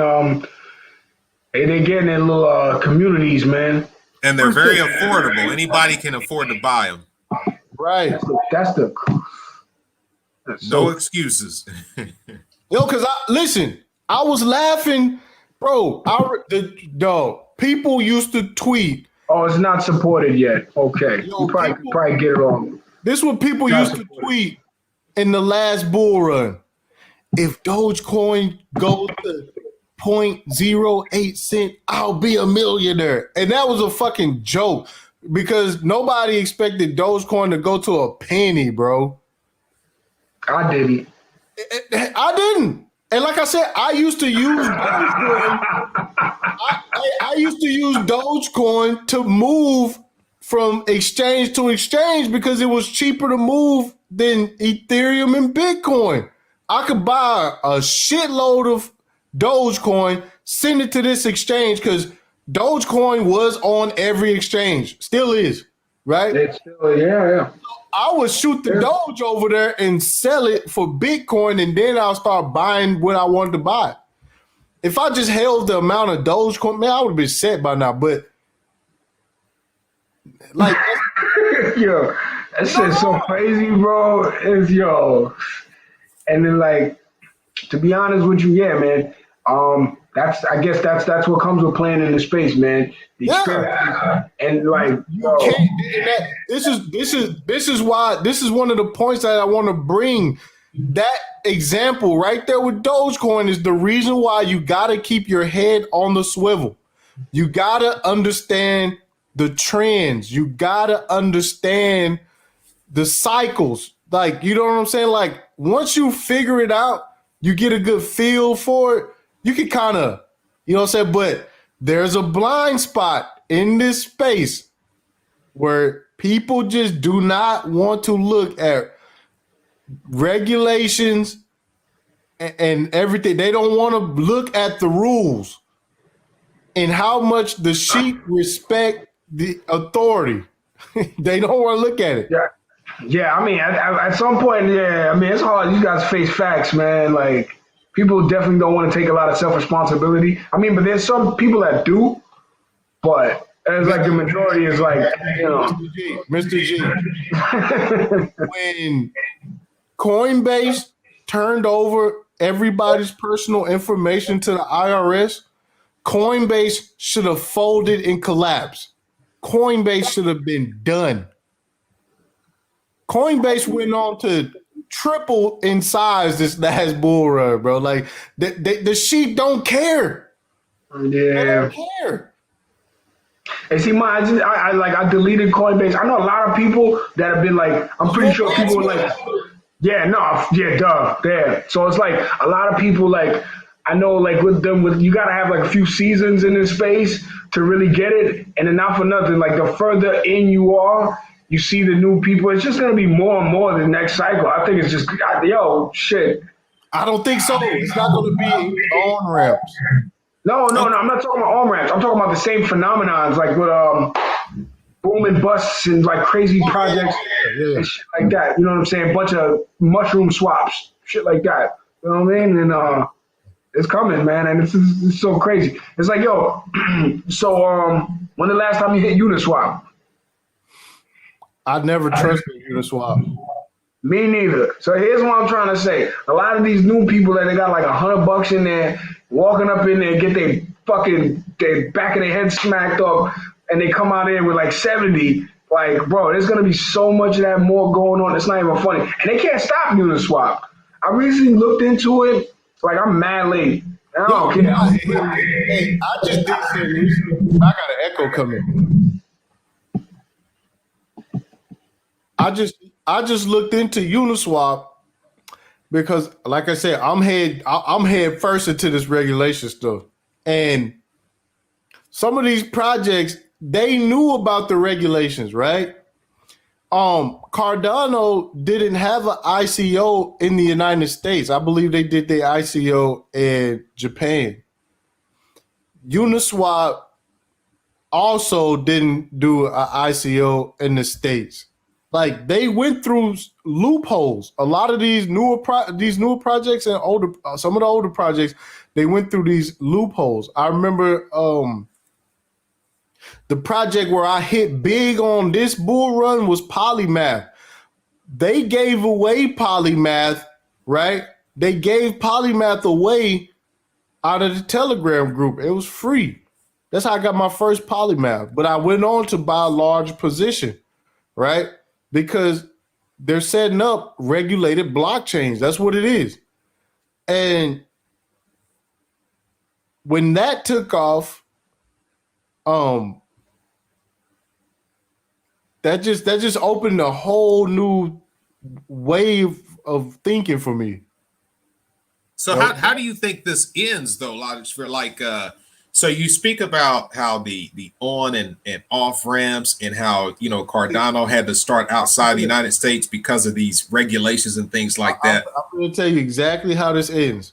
they getting their little communities, man. And they're very affordable. Anybody can afford to buy them. Right. That's no excuses. Yo, because I was laughing, bro. People used to tweet. Oh, it's not supported yet. Okay. You probably get it wrong. This is what people used to tweet in the last bull run. If Dogecoin goes to 0.08 cent, I'll be a millionaire. And that was a fucking joke because nobody expected Dogecoin to go to a penny, bro. I didn't. I didn't. And like I said, I used to use Dogecoin. I used to use Dogecoin to move from exchange to exchange because it was cheaper to move than Ethereum and Bitcoin. I could buy a shitload of Dogecoin, send it to this exchange because Dogecoin was on every exchange, still is. right? It's still, yeah. I would shoot the Doge over there and sell it for Bitcoin, and then I'll start buying what I wanted to buy. If I just held the amount of Dogecoin, man, I would have been set by now. But like, Yo, that shit's so crazy, bro. It's yo. And then like, to be honest with you, yeah, man. I guess that's what comes with playing in the space, man. The experience and like, you can't. And this is why this is one of the points that I want to bring. That example right there with Dogecoin is the reason why you got to keep your head on the swivel. You got to understand the trends. You got to understand the cycles. Like, you know what I'm saying? Like, once you figure it out, you get a good feel for it, you can kind of, you know what I'm saying? But there's a blind spot in this space where people just do not want to look at regulations and everything. They don't want to look at the rules and how much the sheep respect the authority. They don't want to look at it. yeah, yeah. I mean, at some point, yeah. I mean, it's hard. You guys face facts, man. Like, people definitely don't want to take a lot of self responsibility. I mean, but there's some people that do, but it's like the majority is like, you know. Mr. G. When Coinbase turned over everybody's personal information to the IRS, Coinbase should have folded and collapsed. Coinbase should have been done. Coinbase went on to triple in size this last bull run, bro. Like, the sheep don't care. Yeah. They don't care. And see, I deleted Coinbase. I know a lot of people that have been like, I'm pretty sure people were like, yeah. So it's like a lot of people like, I know like with you gotta have like a few seasons in this space to really get it. And then not for nothing, like the further in you are, you see the new people. It's just gonna be more and more the next cycle. I think it's just shit. I don't think so. It's not going to be on ramps. No. I'm not talking about on-ramps. I'm talking about the same phenomenons, like with boom and busts and like crazy projects and shit like that. You know what I'm saying? Bunch of mushroom swaps, shit like that. You know what I mean? And it's coming, man. And it's so crazy. It's like, yo, so when the last time you hit Uniswap? I never trusted Uniswap. Me neither. So here's what I'm trying to say. A lot of these new people that they got like $100 in there, walking up in there, get their back of their head smacked up, and they come out in with like 70. Like, bro, there's gonna be so much of that more going on. It's not even funny. And they can't stop Uniswap. I recently looked into it. Like, I'm mad late. I don't care. Hey, I just did say this. I got an echo coming. I just looked into Uniswap because, like I said, I'm head first into this regulation stuff, and some of these projects, they knew about the regulations, right? Cardano didn't have an ICO in the United States. I believe they did their ICO in Japan. Uniswap also didn't do an ICO in the States. Like, they went through loopholes. A lot of these newer projects and some of the older projects, they went through these loopholes. I remember the project where I hit big on this bull run was Polymath. They gave away Polymath, right? They gave Polymath away out of the Telegram group. It was free. That's how I got my first Polymath. But I went on to buy a large position, right? Because they're setting up regulated blockchains. That's what it is. And when that took off, that just opened a whole new wave of thinking for me. So how do you think this ends, though, Logic? For like, so you speak about how the on and off ramps and how, you know, Cardano had to start outside the United States because of these regulations and things like that. I'm going to tell you exactly how this ends.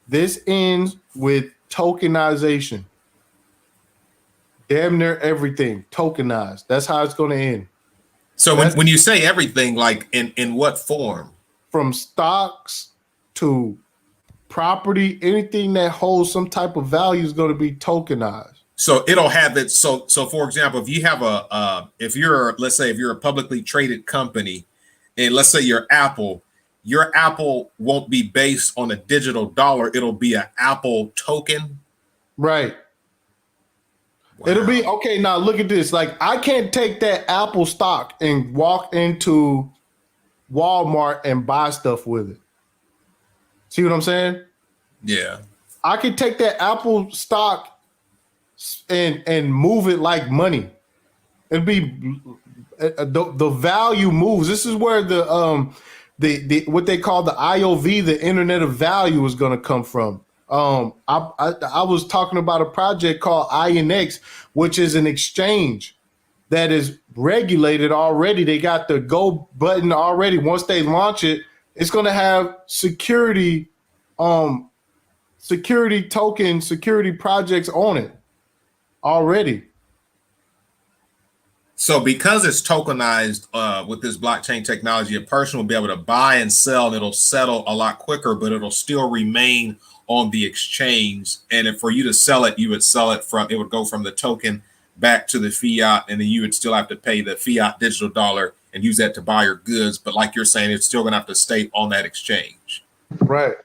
This ends with tokenization. Damn near everything tokenized. That's how it's going to end. So when you say everything, like in what form? From stocks to property, anything that holds some type of value is going to be tokenized. So it'll have it. So for example, if you have if you're, let's say, if you're a publicly traded company, and let's say your Apple won't be based on a digital dollar. It'll be an Apple token. Right. Wow. It'll be okay. Now look at this. Like, I can't take that Apple stock and walk into Walmart and buy stuff with it. See what I'm saying? Yeah. I could take that Apple stock and move it like money. It'd be the value moves. This is where the what they call the IOV, the Internet of Value, is going to come from. I was talking about a project called INX, which is an exchange that is regulated already. They got the go button already. Once they launch it, it's going to have security token, security projects on it already. So because it's tokenized with this blockchain technology, a person will be able to buy and sell, and it'll settle a lot quicker, but it'll still remain on the exchange. And if for you to sell it, you would sell it it would go from the token back to the fiat, and then you would still have to pay the fiat digital dollar and use that to buy your goods. But like you're saying, it's still going to have to stay on that exchange. Right.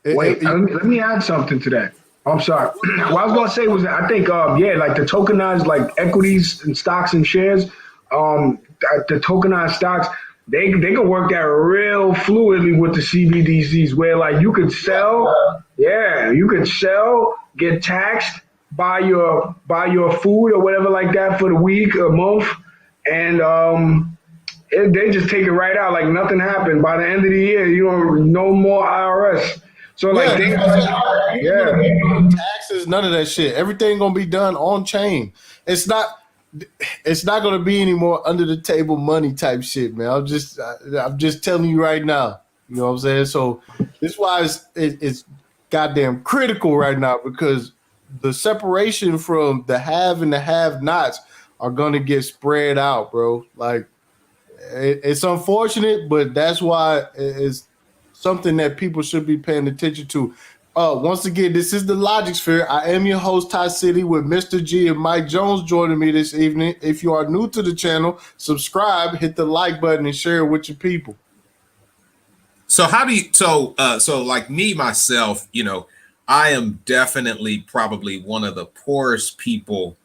Wait, let me add something to that. I'm sorry. What I was going to say was, I think, like the tokenized, like equities and stocks and shares, the tokenized stocks, they can work that real fluidly with the CBDCs, where like you could sell, get taxed, buy your food or whatever like that for the week or month, and they just take it right out like nothing happened. By the end of the year, you don't no more IRS. So like taxes, none of that shit. Everything gonna be done on chain. It's not gonna be any more under the table money type shit, man. I'm just telling you right now. You know what I'm saying? So this is why it's goddamn critical right now, because the separation from the have and the have-nots are gonna get spread out, bro. Like, it's unfortunate, but that's why it's something that people should be paying attention to. Once again, this is the Logic Sphere. I am your host, TipTycity, with Mr. G and Mike Jones joining me this evening. If you are new to the channel, subscribe, hit the like button, and share it with your people. So how do you, so like me, myself, you know, I am definitely probably one of the poorest people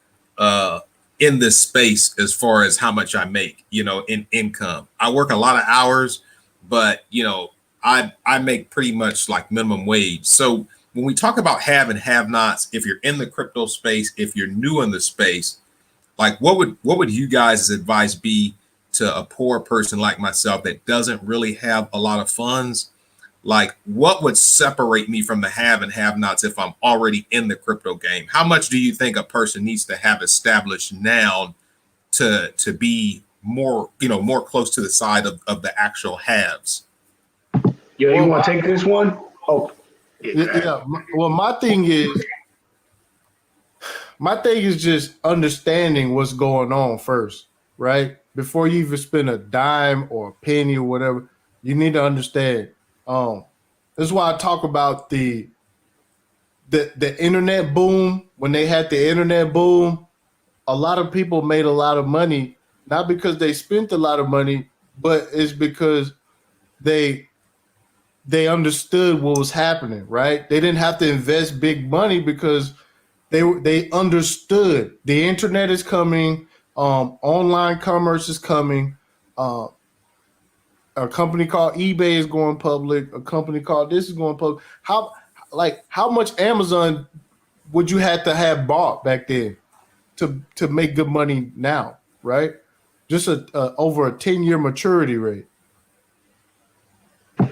in this space as far as how much I make, you know, in income. I work a lot of hours, but, you know, I make pretty much like minimum wage. So when we talk about have and have nots, if you're in the crypto space, if you're new in the space, like what would you guys' advice be to a poor person like myself that doesn't really have a lot of funds? Like, what would separate me from the have and have nots if I'm already in the crypto game? How much do you think a person needs to have established now to be more, you know, more close to the side of the actual haves? Yo, you want to take this one? Oh, yeah. Well, my thing is just understanding what's going on first, right? Before you even spend a dime or a penny or whatever, you need to understand. This is why I talk about the internet boom. When they had the internet boom, a lot of people made a lot of money, not because they spent a lot of money, but it's because they understood what was happening, right? They didn't have to invest big money because they understood the internet is coming, online commerce is coming, a company called eBay is going public, a company called this is going public. How much Amazon would you have to have bought back then to make good money now, right? Just over a 10-year maturity rate.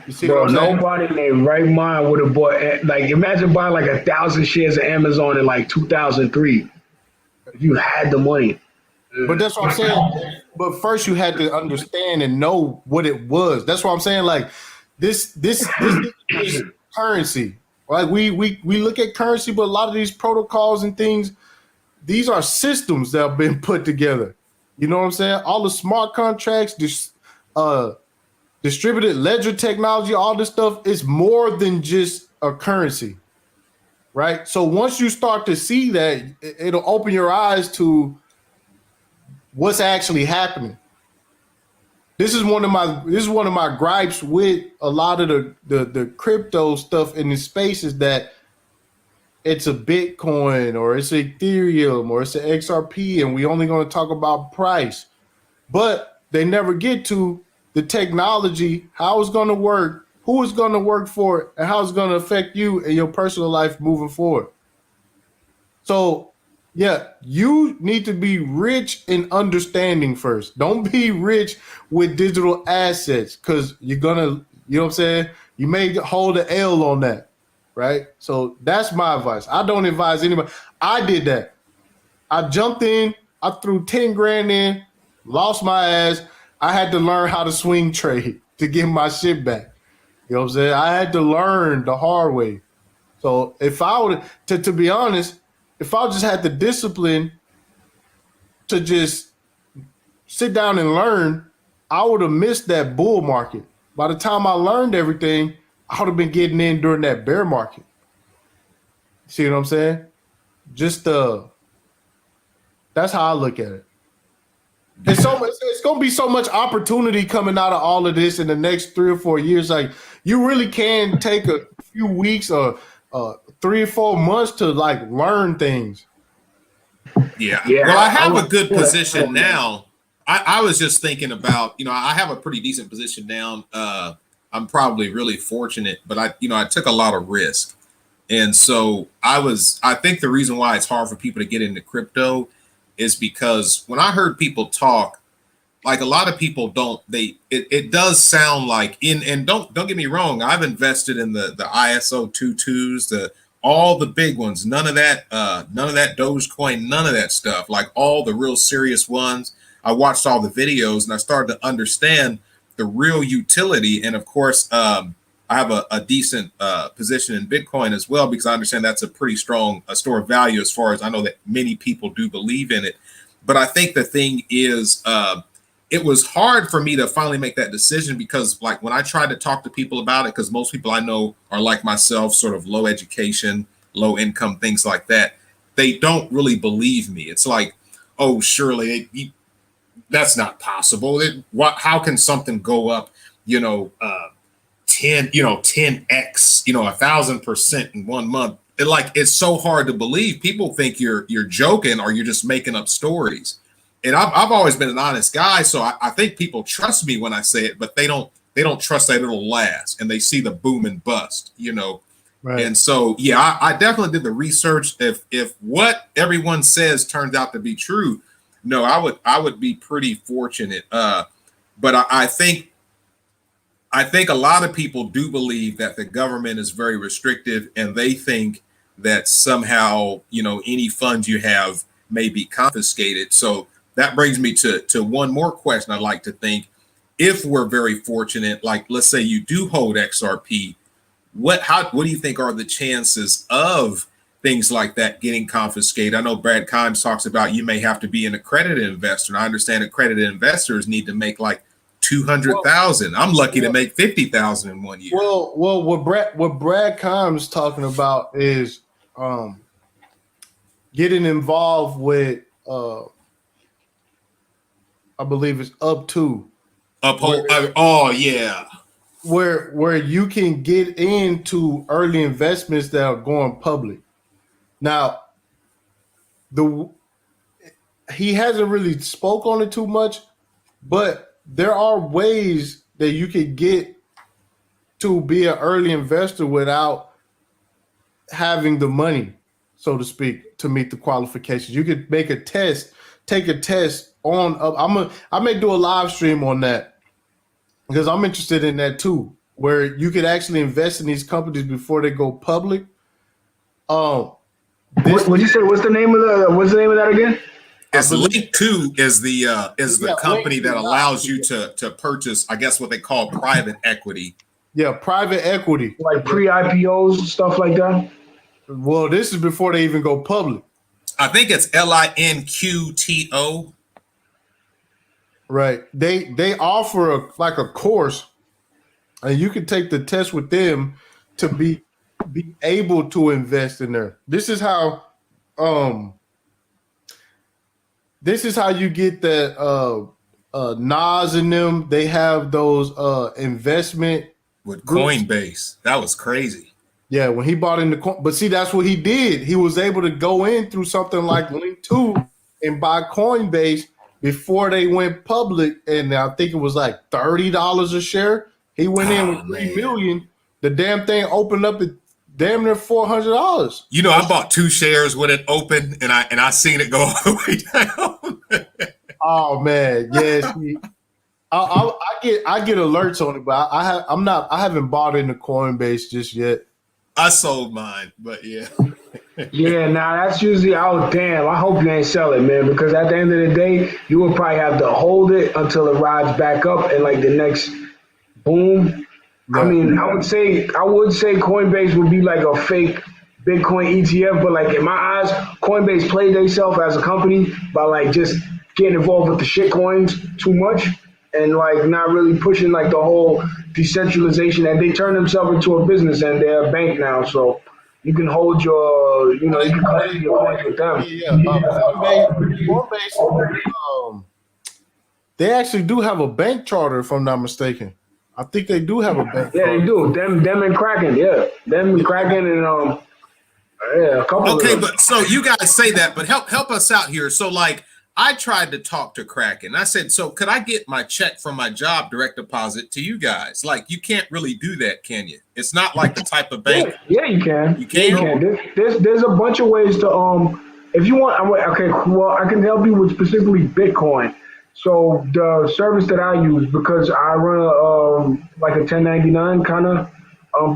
You see bro, what I'm saying? nobody in their right mind would have bought, like, imagine buying like 1,000 shares of Amazon in like 2003. If you had the money. But that's what I'm saying. But first you had to understand and know what it was. That's what I'm saying. Like, this is currency. Right? We look at currency, but a lot of these protocols and things, these are systems that have been put together. You know what I'm saying? All the smart contracts, distributed ledger technology, all this stuff is more than just a currency, right? So once you start to see that, it'll open your eyes to what's actually happening. This is one of my gripes with a lot of the crypto stuff in this space is that it's a Bitcoin or it's Ethereum or it's an XRP, and we only going to talk about price, but they never get to the technology, how it's going to work, who it's going to work for, and how it's going to affect you in your personal life moving forward. So, yeah, you need to be rich in understanding first. Don't be rich with digital assets because you're going to, you know what I'm saying? You may hold an L on that, right? So that's my advice. I don't advise anybody. I did that. I jumped in, I threw 10 grand in, lost my ass. I had to learn how to swing trade to get my shit back. You know what I'm saying? I had to learn the hard way. So if I would, to be honest, if I just had the discipline to just sit down and learn, I would have missed that bull market. By the time I learned everything, I would have been getting in during that bear market. See what I'm saying? Just that's how I look at it. It's gonna be so much opportunity coming out of all of this in the next 3 or 4 years. Like you really can take a few weeks or 3 or 4 months to like learn things. Yeah. Well, I have a good position now. I was just thinking about, I have a pretty decent position now. I'm probably really fortunate, but I took a lot of risk. And so I think the reason why it's hard for people to get into crypto is because when I heard people talk, like a lot of people it does sound like and don't get me wrong, I've invested in the ISO 22s, all the big ones, none of that Dogecoin, none of that stuff, like all the real serious ones. I watched all the videos and I started to understand the real utility. And of course, I have a decent position in Bitcoin as well, because I understand that's a pretty strong store of value, as far as I know that many people do believe in it. But I think the thing is, it was hard for me to finally make that decision, because like when I tried to talk to people about it, because most people I know are like myself, sort of low education, low income, things like that. They don't really believe me. It's like, oh, surely that's not possible. How can something go up, 10x, 1,000% in 1 month? It's so hard to believe. People think you're joking or you're just making up stories. And I've always been an honest guy, so I think people trust me when I say it, but they don't trust that it'll last, and they see the boom and bust, Right. And so, yeah, I definitely did the research. If what everyone says turns out to be true, no, I would be pretty fortunate. But I think a lot of people do believe that the government is very restrictive, and they think that somehow, any funds you have may be confiscated. So that brings me to one more question I'd like to think. If we're very fortunate, like let's say you do hold XRP, what do you think are the chances of things like that getting confiscated? I know Brad Kimes talks about you may have to be an accredited investor, and I understand accredited investors need to make like 200,000. I'm lucky to make 50,000 in 1 year. Well, what Brad Kimes talking about is getting involved with I believe it's Uphold. Oh yeah. Where you can get into early investments that are going public. Now, he hasn't really spoke on it too much, but there are ways that you could get to be an early investor without having the money, so to speak, to meet the qualifications. You could take a test on. I may do a live stream on that, because I'm interested in that too, where you could actually invest in these companies before they go public. What you say? What's the name of that again? It's Link2 is the company that allows you to purchase, I guess, what they call private equity. Yeah, private equity. Like pre-IPOs, stuff like that? Well, this is before they even go public. I think it's LINQTO. Right. They offer like a course, and you can take the test with them to be able to invest in there. Um this is how you get that Nas and them. They have those investment With groups. Coinbase. That was crazy. Yeah, when he bought in the coin, but see, that's what he did. He was able to go in through something like Link2 and buy Coinbase before they went public, and I think it was like $30 a share. He went in with Oh, 3 million. The damn thing opened up at damn near $400. You know, I bought 2 shares when it opened, and I seen it go all the way down. Oh man, yes. I get alerts on it, but I haven't bought into Coinbase just yet. I sold mine, but yeah. Yeah, nah, that's usually, oh damn, I hope you ain't sell it, man, because at the end of the day, you will probably have to hold it until it rides back up and like the next boom. Yeah. I mean, I would say Coinbase would be like a fake Bitcoin ETF, but like in my eyes, Coinbase played themselves as a company by like just getting involved with the shit coins too much and like not really pushing like the whole decentralization, and they turned themselves into a business and they're a bank now, so you can hold your, you know, you can collect your coins with them. Yeah. Coinbase, they actually do have a bank charter, if I'm not mistaken. I think they do have a bank. Yeah, charter. they do. Them and Kraken. Yeah, them and Kraken and yeah, a couple. Okay, of them. but so you guys say that, but help us out here. So like I tried to talk to Kraken. I said, so could I get my check from my job direct deposit to you guys? Like you can't really do that, can you? It's not like the type of bank. Yeah, you can. You can. You can. There's a bunch of ways to if you want. Okay, well I can help you with specifically Bitcoin. So the service that I use, because I run like a 1099 kind of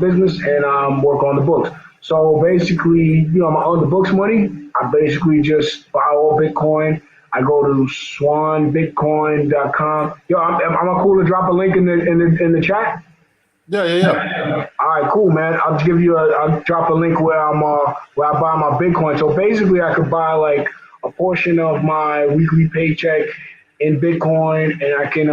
business and work on the books. So basically, you know, I'm on the books money. I basically just buy all Bitcoin. I go to swanbitcoin.com. Yo, am I cool to drop a link in the chat? Yeah. All right, cool, man. I'll drop a link where where I buy my Bitcoin. So basically, I could buy like a portion of my weekly paycheck in Bitcoin, and I can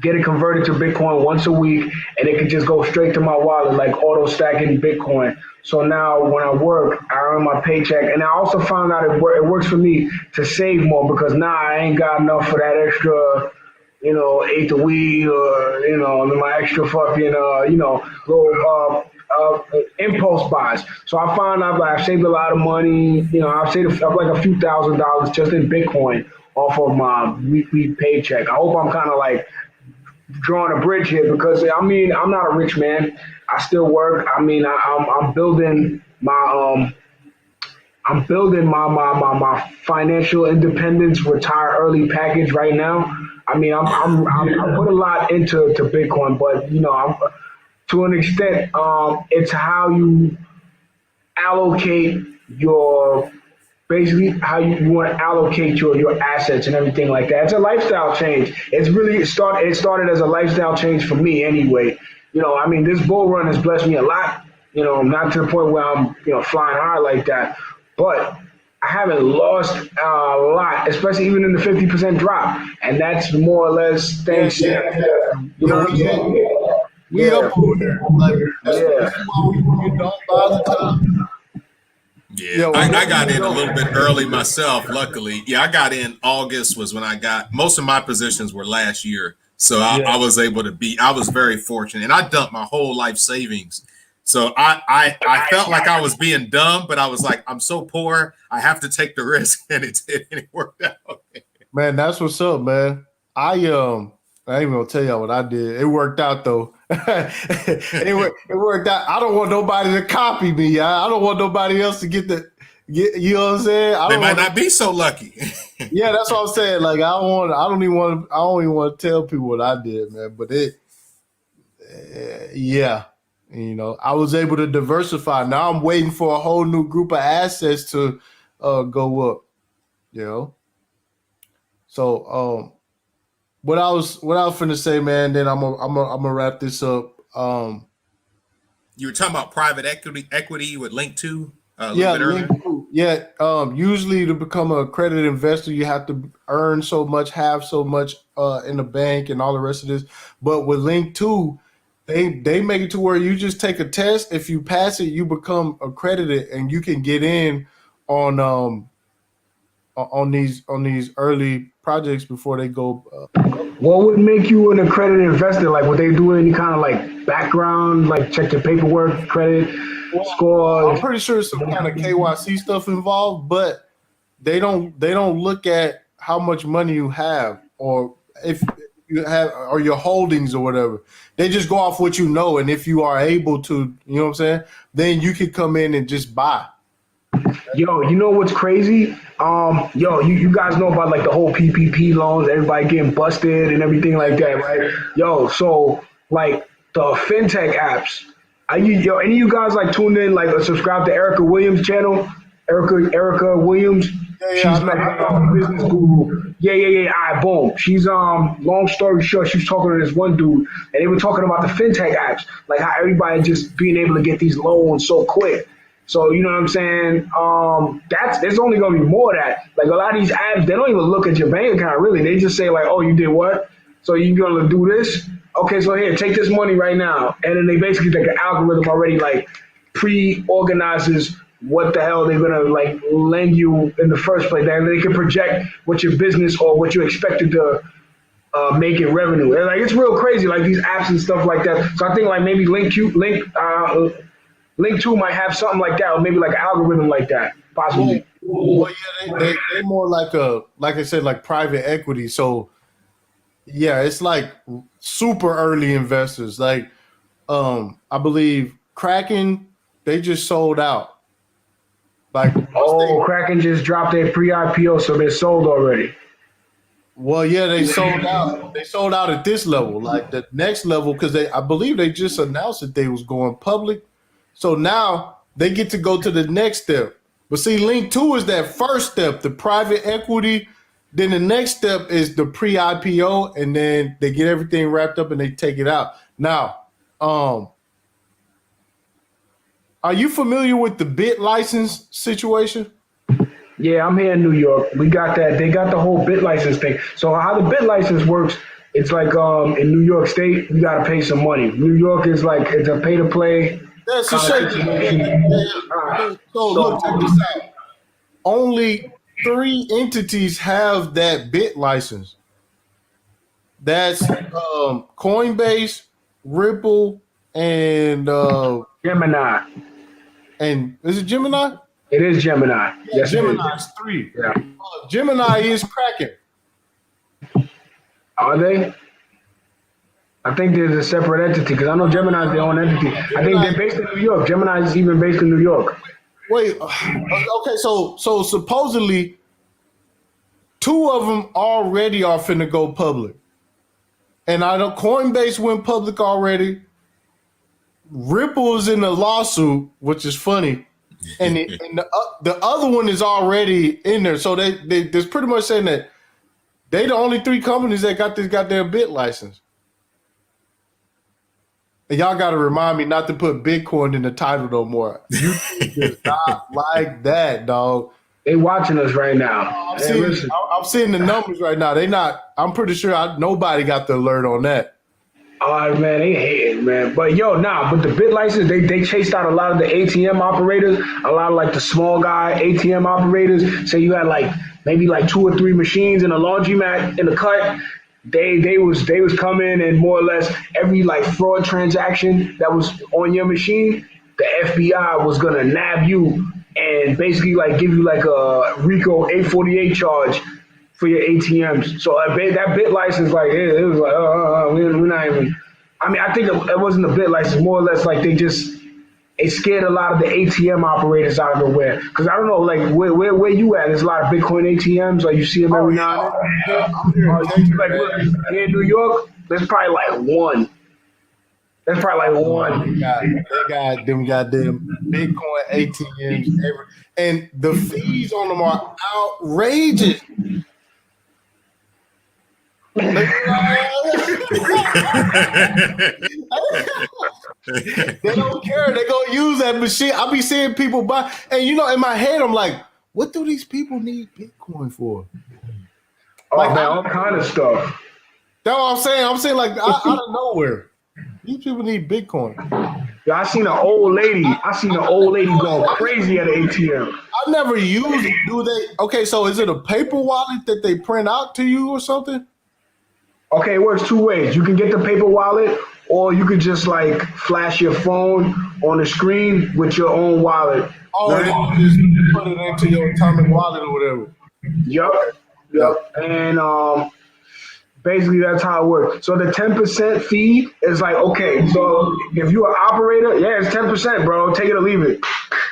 get it converted to Bitcoin once a week, and it can just go straight to my wallet, like auto stacking Bitcoin. So now when I work, I earn my paycheck, and I also found out it works for me to save more because now I ain't got enough for that extra, you know, ate the weed or, you know, my extra fucking, you know, little impulse buys. So I found out that I've saved a lot of money. You know, I've saved like a few $1,000s just in Bitcoin off of my weekly paycheck. I hope I'm kind of like drawing a bridge here because I mean I'm not a rich man. I still work. I mean I'm building my my financial independence retire early package right now. I mean I put a lot into Bitcoin, but you know to an extent it's how you allocate your basically how you want to allocate your assets and everything like that. It's a lifestyle change. It started as a lifestyle change for me anyway. You know, I mean, this bull run has blessed me a lot. You know, not to the point where I'm, you know, flying high like that, but I haven't lost a lot, especially even in the 50% drop, and that's more or less thanks. You know what I'm saying? We up over there. Like, that's why we don't bother time. Yeah, I got in a little bit early myself, luckily. Yeah, I got in August was when I got most of my positions were last year. So I was able to I was very fortunate. And I dumped my whole life savings. So I felt like I was being dumb, but I was like, I'm so poor, I have to take the risk. And it worked out. Man, that's what's up, man. I ain't even gonna tell y'all what I did. It worked out though. it worked out. I don't want nobody to copy me. I don't want nobody else to get you know what I'm saying? They might not be so lucky. Yeah, that's what I'm saying. Like I don't even want to tell people what I did, man. But yeah. You know, I was able to diversify. Now I'm waiting for a whole new group of assets to go up. You know. So what I was finna say, man. Then I'm gonna wrap this up. You were talking about private equity with Link2 Link2. Yeah, usually to become an accredited investor, you have to earn so much, have so much in the bank, and all the rest of this. But with Link Two, they make it to where you just take a test. If you pass it, you become accredited, and you can get in on on these early projects before they go. What would make you an accredited investor? Like, would they do any kind of like background, like check your paperwork, credit I'm score? pretty sure some kind of KYC stuff involved, but they don't look at how much money you have or if you have or your holdings or whatever. They just go off what you know, and if you are able to, you know what I'm saying, then you can come in and just buy. Yo, you know what's crazy? You guys know about like the whole PPP loans, everybody getting busted and everything like that, right? Yo, so like the fintech apps, any of you guys like tuned in, like subscribe to Erica Williams channel? Erica Williams. Yeah, She's like a business guru. Yeah. All right, boom. She's long story short, she was talking to this one dude and they were talking about the fintech apps, like how everybody just being able to get these loans so quick. So you know what I'm saying? There's only gonna be more of that. Like a lot of these apps, they don't even look at your bank account really. They just say like, oh, you did what? So you're gonna do this? Okay, so here, take this money right now. And then they basically like an algorithm already like pre-organizes what the hell they're gonna like lend you in the first place. And they can project what your business or what you expected to make in revenue. And like it's real crazy, like these apps and stuff like that. So I think like maybe Link 2 might have something like that, or maybe like an algorithm like that, possibly. Well, yeah, they more like I said, like private equity. So yeah, it's like super early investors. Like I believe Kraken, they just sold out. Like Kraken just dropped their pre-IPO, so they're sold already. well, yeah, they sold out. They sold out at this level. Like the next level, because I believe they just announced that they was going public. So now they get to go to the next step. But see, Link 2 is that first step, the private equity. Then the next step is the pre-IPO, and then they get everything wrapped up and they take it out. Now, are you familiar with the bit license situation? Yeah, I'm here in New York. We got that. They got the whole bit license thing. So how the bit license works, it's like in New York State, you got to pay some money. New York is like, it's a pay to play. That's a shake. So look, check this out. Only 3 entities have that bit license. That's Coinbase, Ripple, and Gemini. And is it Gemini? It is Gemini. Yeah, Yes, Gemini is 3. Yeah. Gemini is Kraken. Are they? I think there's a separate entity because I know Gemini is their own entity. I think they're based in New York. Gemini is even based in New York. Wait, okay, so supposedly 2 of them already are finna go public. And I know Coinbase went public already. Ripple is in a lawsuit, which is funny. And the other one is already in there. So they're pretty much saying that they the only 3 companies that got this goddamn bit license. And y'all got to remind me not to put Bitcoin in the title no more. YouTube is not like that, dog. They watching us right now. I'm seeing the numbers right now. They not. I'm pretty sure nobody got the alert on that. Oh man, they hating, man. But but the bit license, they chased out a lot of the ATM operators, a lot of like the small guy ATM operators. Say you had like maybe like 2 or 3 machines in a laundromat in the cut. They was coming and more or less every like fraud transaction that was on your machine, the FBI was gonna nab you and basically like give you like a RICO 848 charge for your ATMs. So that bit license, like it was like we're not even. I mean, I think it wasn't a bit license, more or less like it scared a lot of the ATM operators out of nowhere. Because I don't know, like where you at? There's a lot of Bitcoin ATMs, or you see them every now and then. Like look, here in New York, there's probably like one. There's probably like one. They got them goddamn Bitcoin ATMs, and the fees on them are outrageous. They don't care. They're gonna use that machine. I be seeing people buy, and in my head, I'm like, what do these people need Bitcoin for? Oh Like, man, all kind of stuff. That's what I'm saying. I'm saying like out of nowhere, these people need Bitcoin. Yeah, I seen an old lady going crazy at an ATM. I never used it. Do they? Okay, so is it a paper wallet that they print out to you or something? Okay, it works two ways. You can get the paper wallet, or you could just like flash your phone on the screen with your own wallet. Oh, and then you just put it into your atomic wallet or whatever. Yep. And basically that's how it works. So the 10% fee is like, okay, so if you're an operator, yeah, it's 10%, bro. Take it or leave it.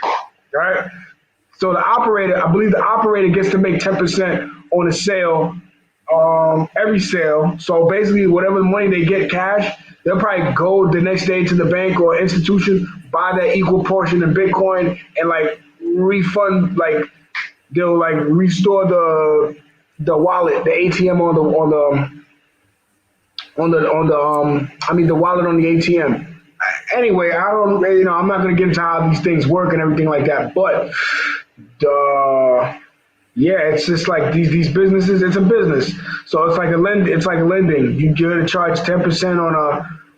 All right. So I believe the operator gets to make 10% on a sale, every sale. So basically whatever money they get cash, they'll probably go the next day to the bank or institution, buy that equal portion of Bitcoin and like refund, like they'll like restore the wallet, the ATM on the wallet on the ATM. Anyway, I'm not gonna get into how these things work and everything like that, but it's just like these businesses. It's a business, so it's like lending. You get to charge 10%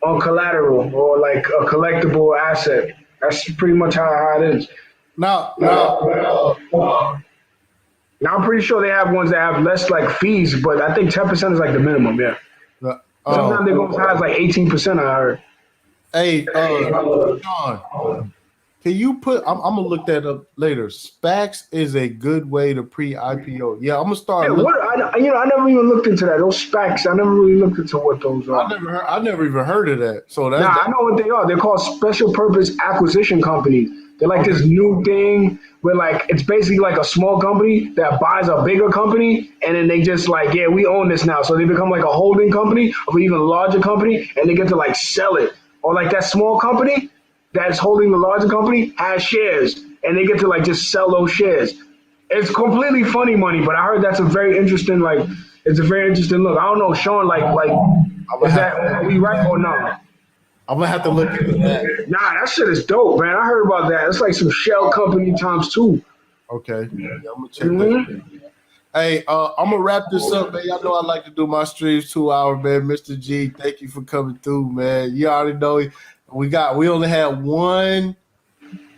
on collateral or like a collectible asset. That's pretty much how it is. Now, I'm pretty sure they have ones that have less like fees, but I think 10% is like the minimum. Yeah. Sometimes they go as high as like 18%. I heard. Hey, Sean, can you put? I'm gonna look that up later. SPACs is a good way to pre-IPO. Yeah, I'm gonna start. Yeah, I never even looked into that. Those SPACs, I never really looked into what those are. I never even heard of that. So I know what they are. They're called special purpose acquisition companies. They're like this new thing where like it's basically like a small company that buys a bigger company, and then they just like, yeah, we own this now. So they become like a holding company of an even larger company, and they get to like sell it. Or like that small company that's holding the larger company has shares, and they get to like just sell those shares. It's completely funny money, but I heard that's a very interesting look. I don't know, Sean, are we right or not? I'm gonna have to look into that. Nah, that shit is dope, man. I heard about that. It's like some shell company times two. Okay, yeah, I'm gonna check that. Hey, I'm gonna wrap this up, man. Y'all know I like to do my streams 2 hours, man. Mr. G, thank you for coming through, man. You already know we only had one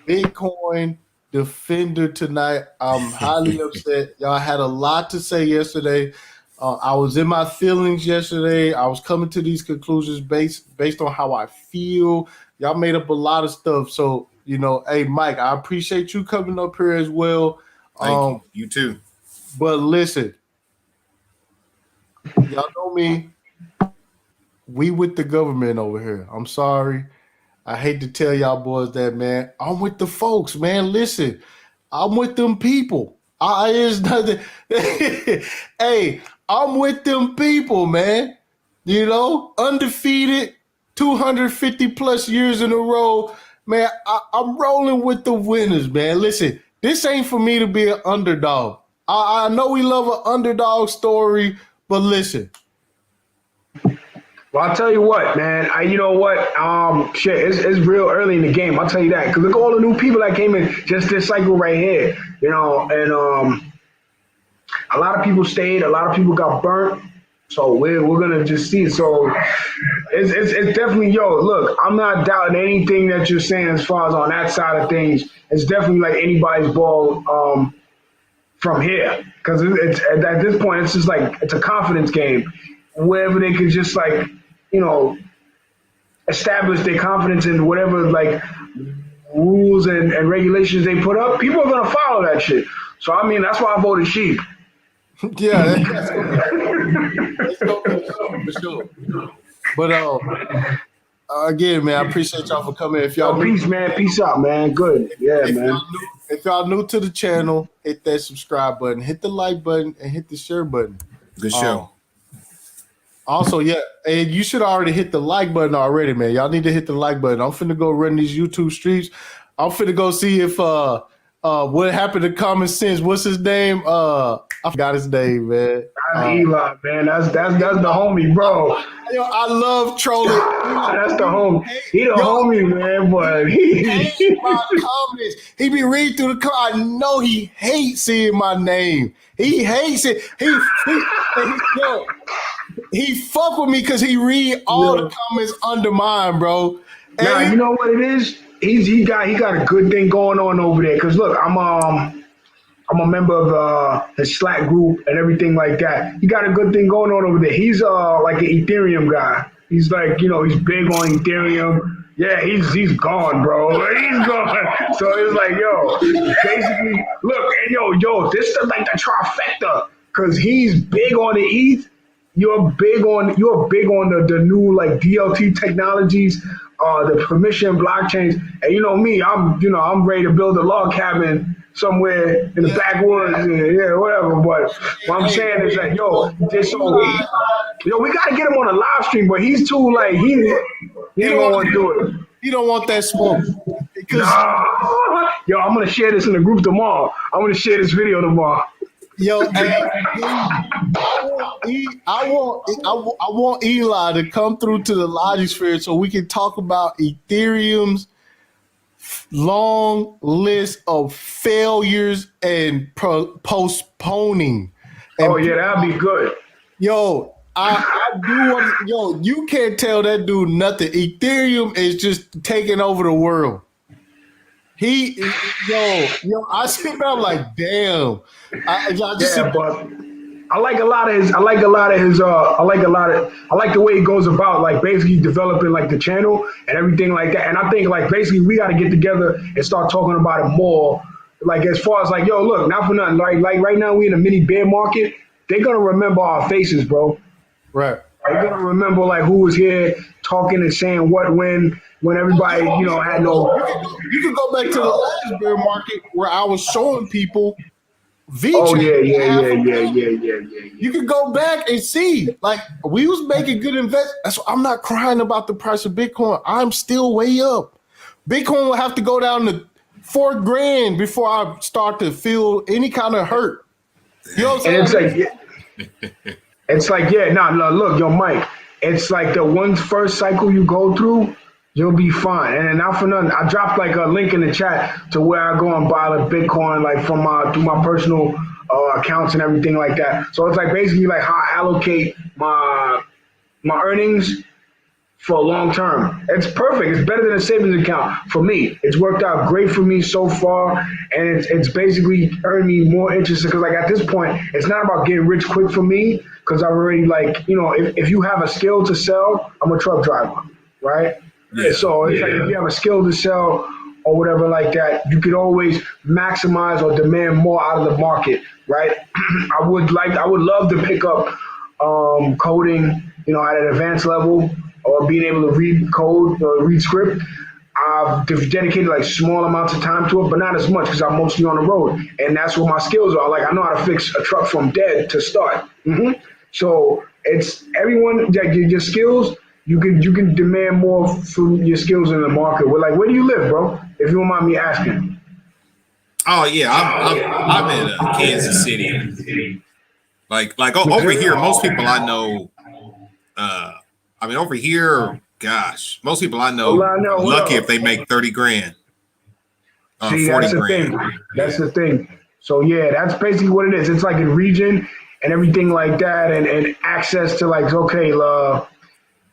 Bitcoin defender tonight. I'm highly upset. Y'all had a lot to say yesterday. I was in my feelings yesterday. I was coming to these conclusions based on how I feel. Y'all made up a lot of stuff. So, hey, Mike, I appreciate you coming up here as well. Thank you. You too. But listen, y'all know me. We with the government over here. I'm sorry. I hate to tell y'all boys that, man. I'm with the folks, man. Listen, I'm with them people. It's nothing. Hey, I'm with them people, man. Undefeated, 250 plus years in a row. Man, I'm rolling with the winners, man. Listen, this ain't for me to be an underdog. I know we love an underdog story, but listen. Well, I'll tell you what, man. It's real early in the game. I'll tell you that. Because look at all the new people that came in just this cycle right here. And a lot of people stayed. A lot of people got burnt. So we're gonna just see. So it's definitely, look, I'm not doubting anything that you're saying as far as on that side of things. It's definitely like anybody's ball from here, because it's at this point it's just like it's a confidence game. Wherever they could just like establish their confidence in whatever like rules and regulations they put up, people are gonna follow that shit. So I mean that's why I voted sheep. Yeah, that's for sure. But again, man, I appreciate y'all for coming. If y'all peace, man, peace out, man. Good, man. If y'all new to the channel, hit that subscribe button, hit the like button, and hit the share button. Good show. Also, yeah, and you should already hit the like button already, man. Y'all need to hit the like button. I'm finna go run these YouTube streams. I'm finna go see if what happened to common sense? What's his name? I forgot his name, man. That's Eli, man. That's the homie, bro. Yo, I love trolling. That's the homie. He the homie, man. But hates my comments. He be reading through the comments. I know he hates seeing my name. He hates it. He fuck with me because he read all the comments under mine, bro. Nah, you know what it is? He got a good thing going on over there. Cause look, I'm a member of the Slack group and everything like that. He got a good thing going on over there. He's like an Ethereum guy. He's like, you know, he's big on Ethereum. Yeah, he's gone, bro. He's gone. So it's like, yo, basically, look, and yo, this is like the trifecta. Cause he's big on the ETH. You're big on the new like DLT technologies, the permission blockchains, and you know me, I'm ready to build a log cabin somewhere in the backwoods, whatever. But what I'm saying is that we gotta get him on a live stream, but he's too like he ain't gonna want to do it. He don't want that smoke. Because yo, I'm gonna share this in the group tomorrow. I'm gonna share this video tomorrow. Yo, I want Eli to come through to the Logic Sphere so we can talk about Ethereum's long list of failures and postponing. And that'd be good. Yo, I do want. Yo, you can't tell that dude nothing. Ethereum is just taking over the world. I sit there like, damn. But I like a lot of his. I like the way he goes about like basically developing like the channel and everything like that. And I think like basically we got to get together and start talking about it more. Like as far as like, yo, look, not for nothing. Like right now we in a mini bear market. They're gonna remember our faces, bro. Right. They're gonna remember like who was here talking and saying what when everybody had no. You can go back to the last bear market where I was showing people. Oh yeah. You can go back and see, like we was making good investments. I'm not crying about the price of Bitcoin. I'm still way up. Bitcoin will have to go down to $4,000 before I start to feel any kind of hurt. You know what I'm saying? Look, yo, Mike. It's like the one first cycle you go through, you'll be fine. And not for nothing, I dropped like a link in the chat to where I go and buy like Bitcoin, like from through my personal accounts and everything like that. So it's like basically like how I allocate my earnings for long term. It's perfect. It's better than a savings account for me. It's worked out great for me so far, and it's basically earned me more interest because like at this point, it's not about getting rich quick for me because I've already if you have a skill to sell, I'm a truck driver, right? Yeah. So it's like if you have a skill to sell or whatever like that, you can always maximize or demand more out of the market, right? I would love to pick up coding, at an advanced level or being able to read code or read script. I've dedicated like small amounts of time to it, but not as much because I'm mostly on the road, and that's what my skills are. Like I know how to fix a truck from dead to start. Mm-hmm. So it's everyone that your skills. You can demand more from your skills in the market. We're like, where do you live, bro? If you don't mind me asking. Oh yeah, I'm in Kansas City. Like over here, most people I know. Over here, gosh, most people I know are lucky if they make $30,000. See, 40 that's the grand. thing. That's the thing. So yeah, that's basically what it is. It's like in region and everything like that, and access to like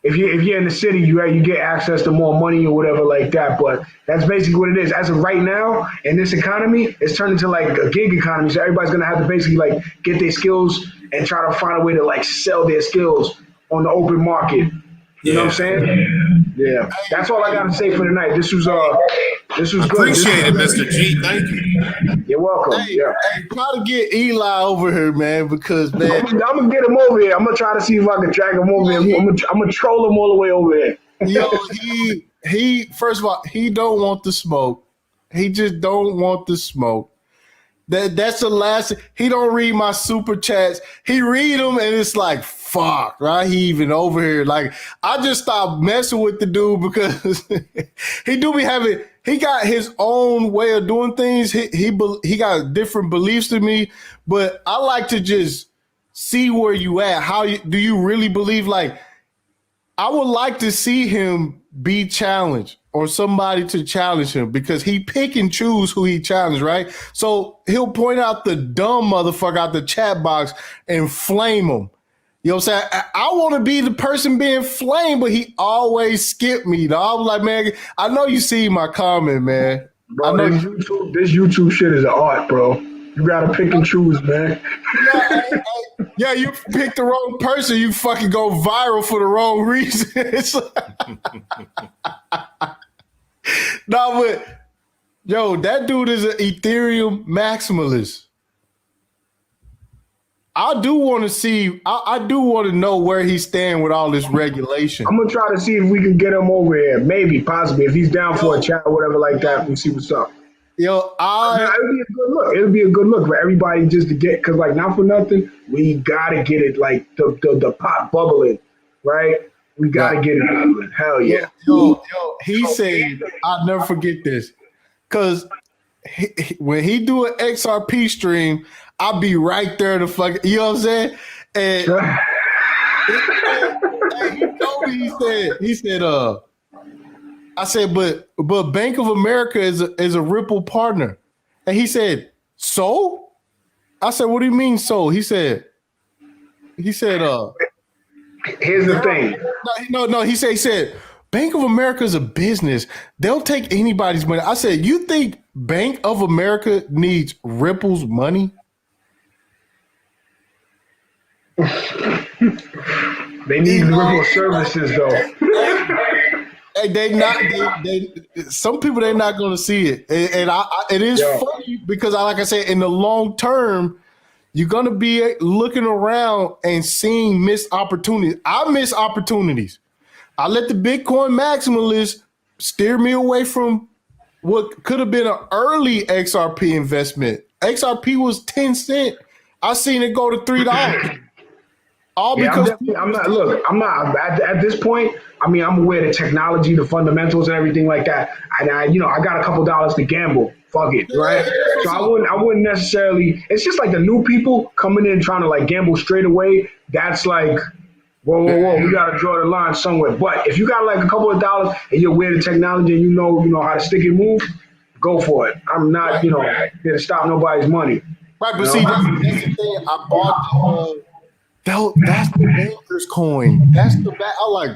if you're in the city, you get access to more money or whatever like that. But that's basically what it is. As of right now, in this economy, it's turned into like a gig economy. So everybody's gonna have to basically like get their skills and try to find a way to like sell their skills on the open market. You know what I'm saying? Yeah. That's all I got to say for tonight. This was good. Appreciate it, Mr. G. Thank you. You're welcome. Hey, try to get Eli over here, man, because man, I'm gonna get him over here. I'm gonna try to see if I can drag him over here. I'm gonna troll him all the way over here. Yo, he first of all, he don't want the smoke. He just don't want the smoke. That's the last. He don't read my super chats. He read them and it's like, fuck, right? He even over here. Like, I just stopped messing with the dude because he do be having. He got his own way of doing things. He got different beliefs than me, but I like to just see where you at. Do you really believe? Like, I would like to see him be challenged or somebody to challenge him because he pick and choose who he challenge, right? So he'll point out the dumb motherfucker out the chat box and flame him. You know what I'm saying? I want to be the person being flamed, but he always skip me, dog. I was like, man, I know you see my comment, man. Bro, I know this YouTube shit is an art, bro. You gotta pick and choose, man. Yeah, you picked the wrong person. You fucking go viral for the wrong reason. No, but yo, that dude is an Ethereum maximalist. I do want to see. I do want to know where he's staying with all this regulation. I'm gonna try to see if we can get him over here. Maybe, possibly, if he's down for a chat or whatever like that. We'll see what's up. Yo, it'll be a good look. It'll be a good look for everybody just to get, because like not for nothing, we gotta get it like the pot bubbling, right? We gotta get it bubbling. Hell yeah. Yo, he said, I'll never forget this, because when he do an XRP stream, I'll be right there to fuck. You know what I'm saying? And he told me, he said, I said, but Bank of America is a Ripple partner. And he said, so? I said, what do you mean so? He said, here's the thing. No, he said, Bank of America is a business. They'll take anybody's money. I said, you think Bank of America needs Ripple's money? They need Ripple services though. Some people they're not going to see it, and it is funny because like I said, in the long term, you're going to be looking around and seeing missed opportunities. I miss opportunities. I let the Bitcoin maximalist steer me away from what could have been an early XRP investment. XRP was 10 cents. I seen it go to $3. All because I'm not at this point. I mean, I'm aware of the technology, the fundamentals, and everything like that. And I got a couple dollars to gamble. Fuck it, right? So I wouldn't necessarily. It's just like the new people coming in trying to like gamble straight away. That's like, whoa, we got to draw the line somewhere. But if you got like a couple of dollars and you're aware of the technology and you know how to stick and move, go for it. I'm not, here to stop nobody's money. Right, but see, that's the thing. I bought that's the banker's coin. That's the back. I'm like,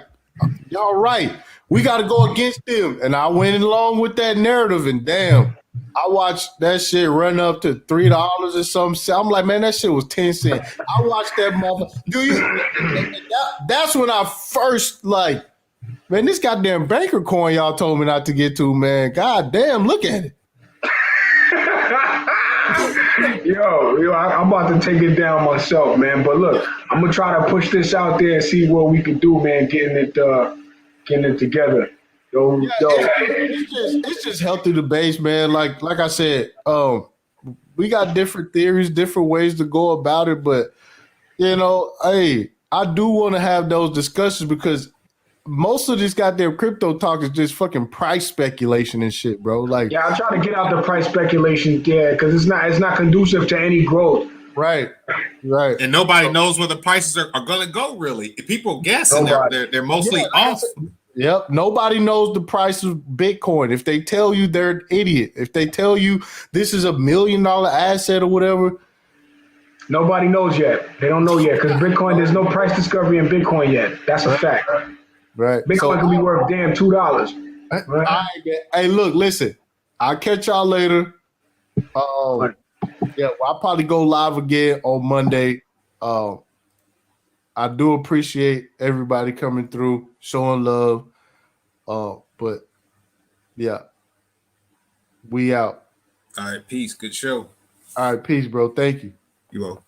y'all right. We got to go against them. And I went along with that narrative, and damn, I watched that shit run up to $3 or something. I'm like, man, that shit was 10 cents. I watched that motherfucker. That's when I first like, man, this goddamn banker coin y'all told me not to get to, man. God damn, look at it. Yo, I'm about to take it down myself, man. But look, I'm gonna try to push this out there and see what we can do, man. Getting it together. It's just healthy debates, man. Like I said, we got different theories, different ways to go about it, but hey, I do want to have those discussions because most of this goddamn crypto talk is just fucking price speculation and shit, bro. Like, yeah, I'm trying to get out the price speculation, because it's not conducive to any growth. Right. And nobody knows where the prices are going to go. Really, if people guess, and they're mostly off. Yep. Nobody knows the price of Bitcoin. If they tell you, they're an idiot. If they tell you this is $1 million asset or whatever, nobody knows yet. They don't know yet because Bitcoin. There's no price discovery in Bitcoin yet. That's a fact. Right. Bitcoin can be worth damn $2. Right? Hey, look, listen. I'll catch y'all later. I'll probably go live again on Monday. I do appreciate everybody coming through, showing love. But yeah, we out. All right, peace. Good show. All right, peace, bro. Thank you. You welcome.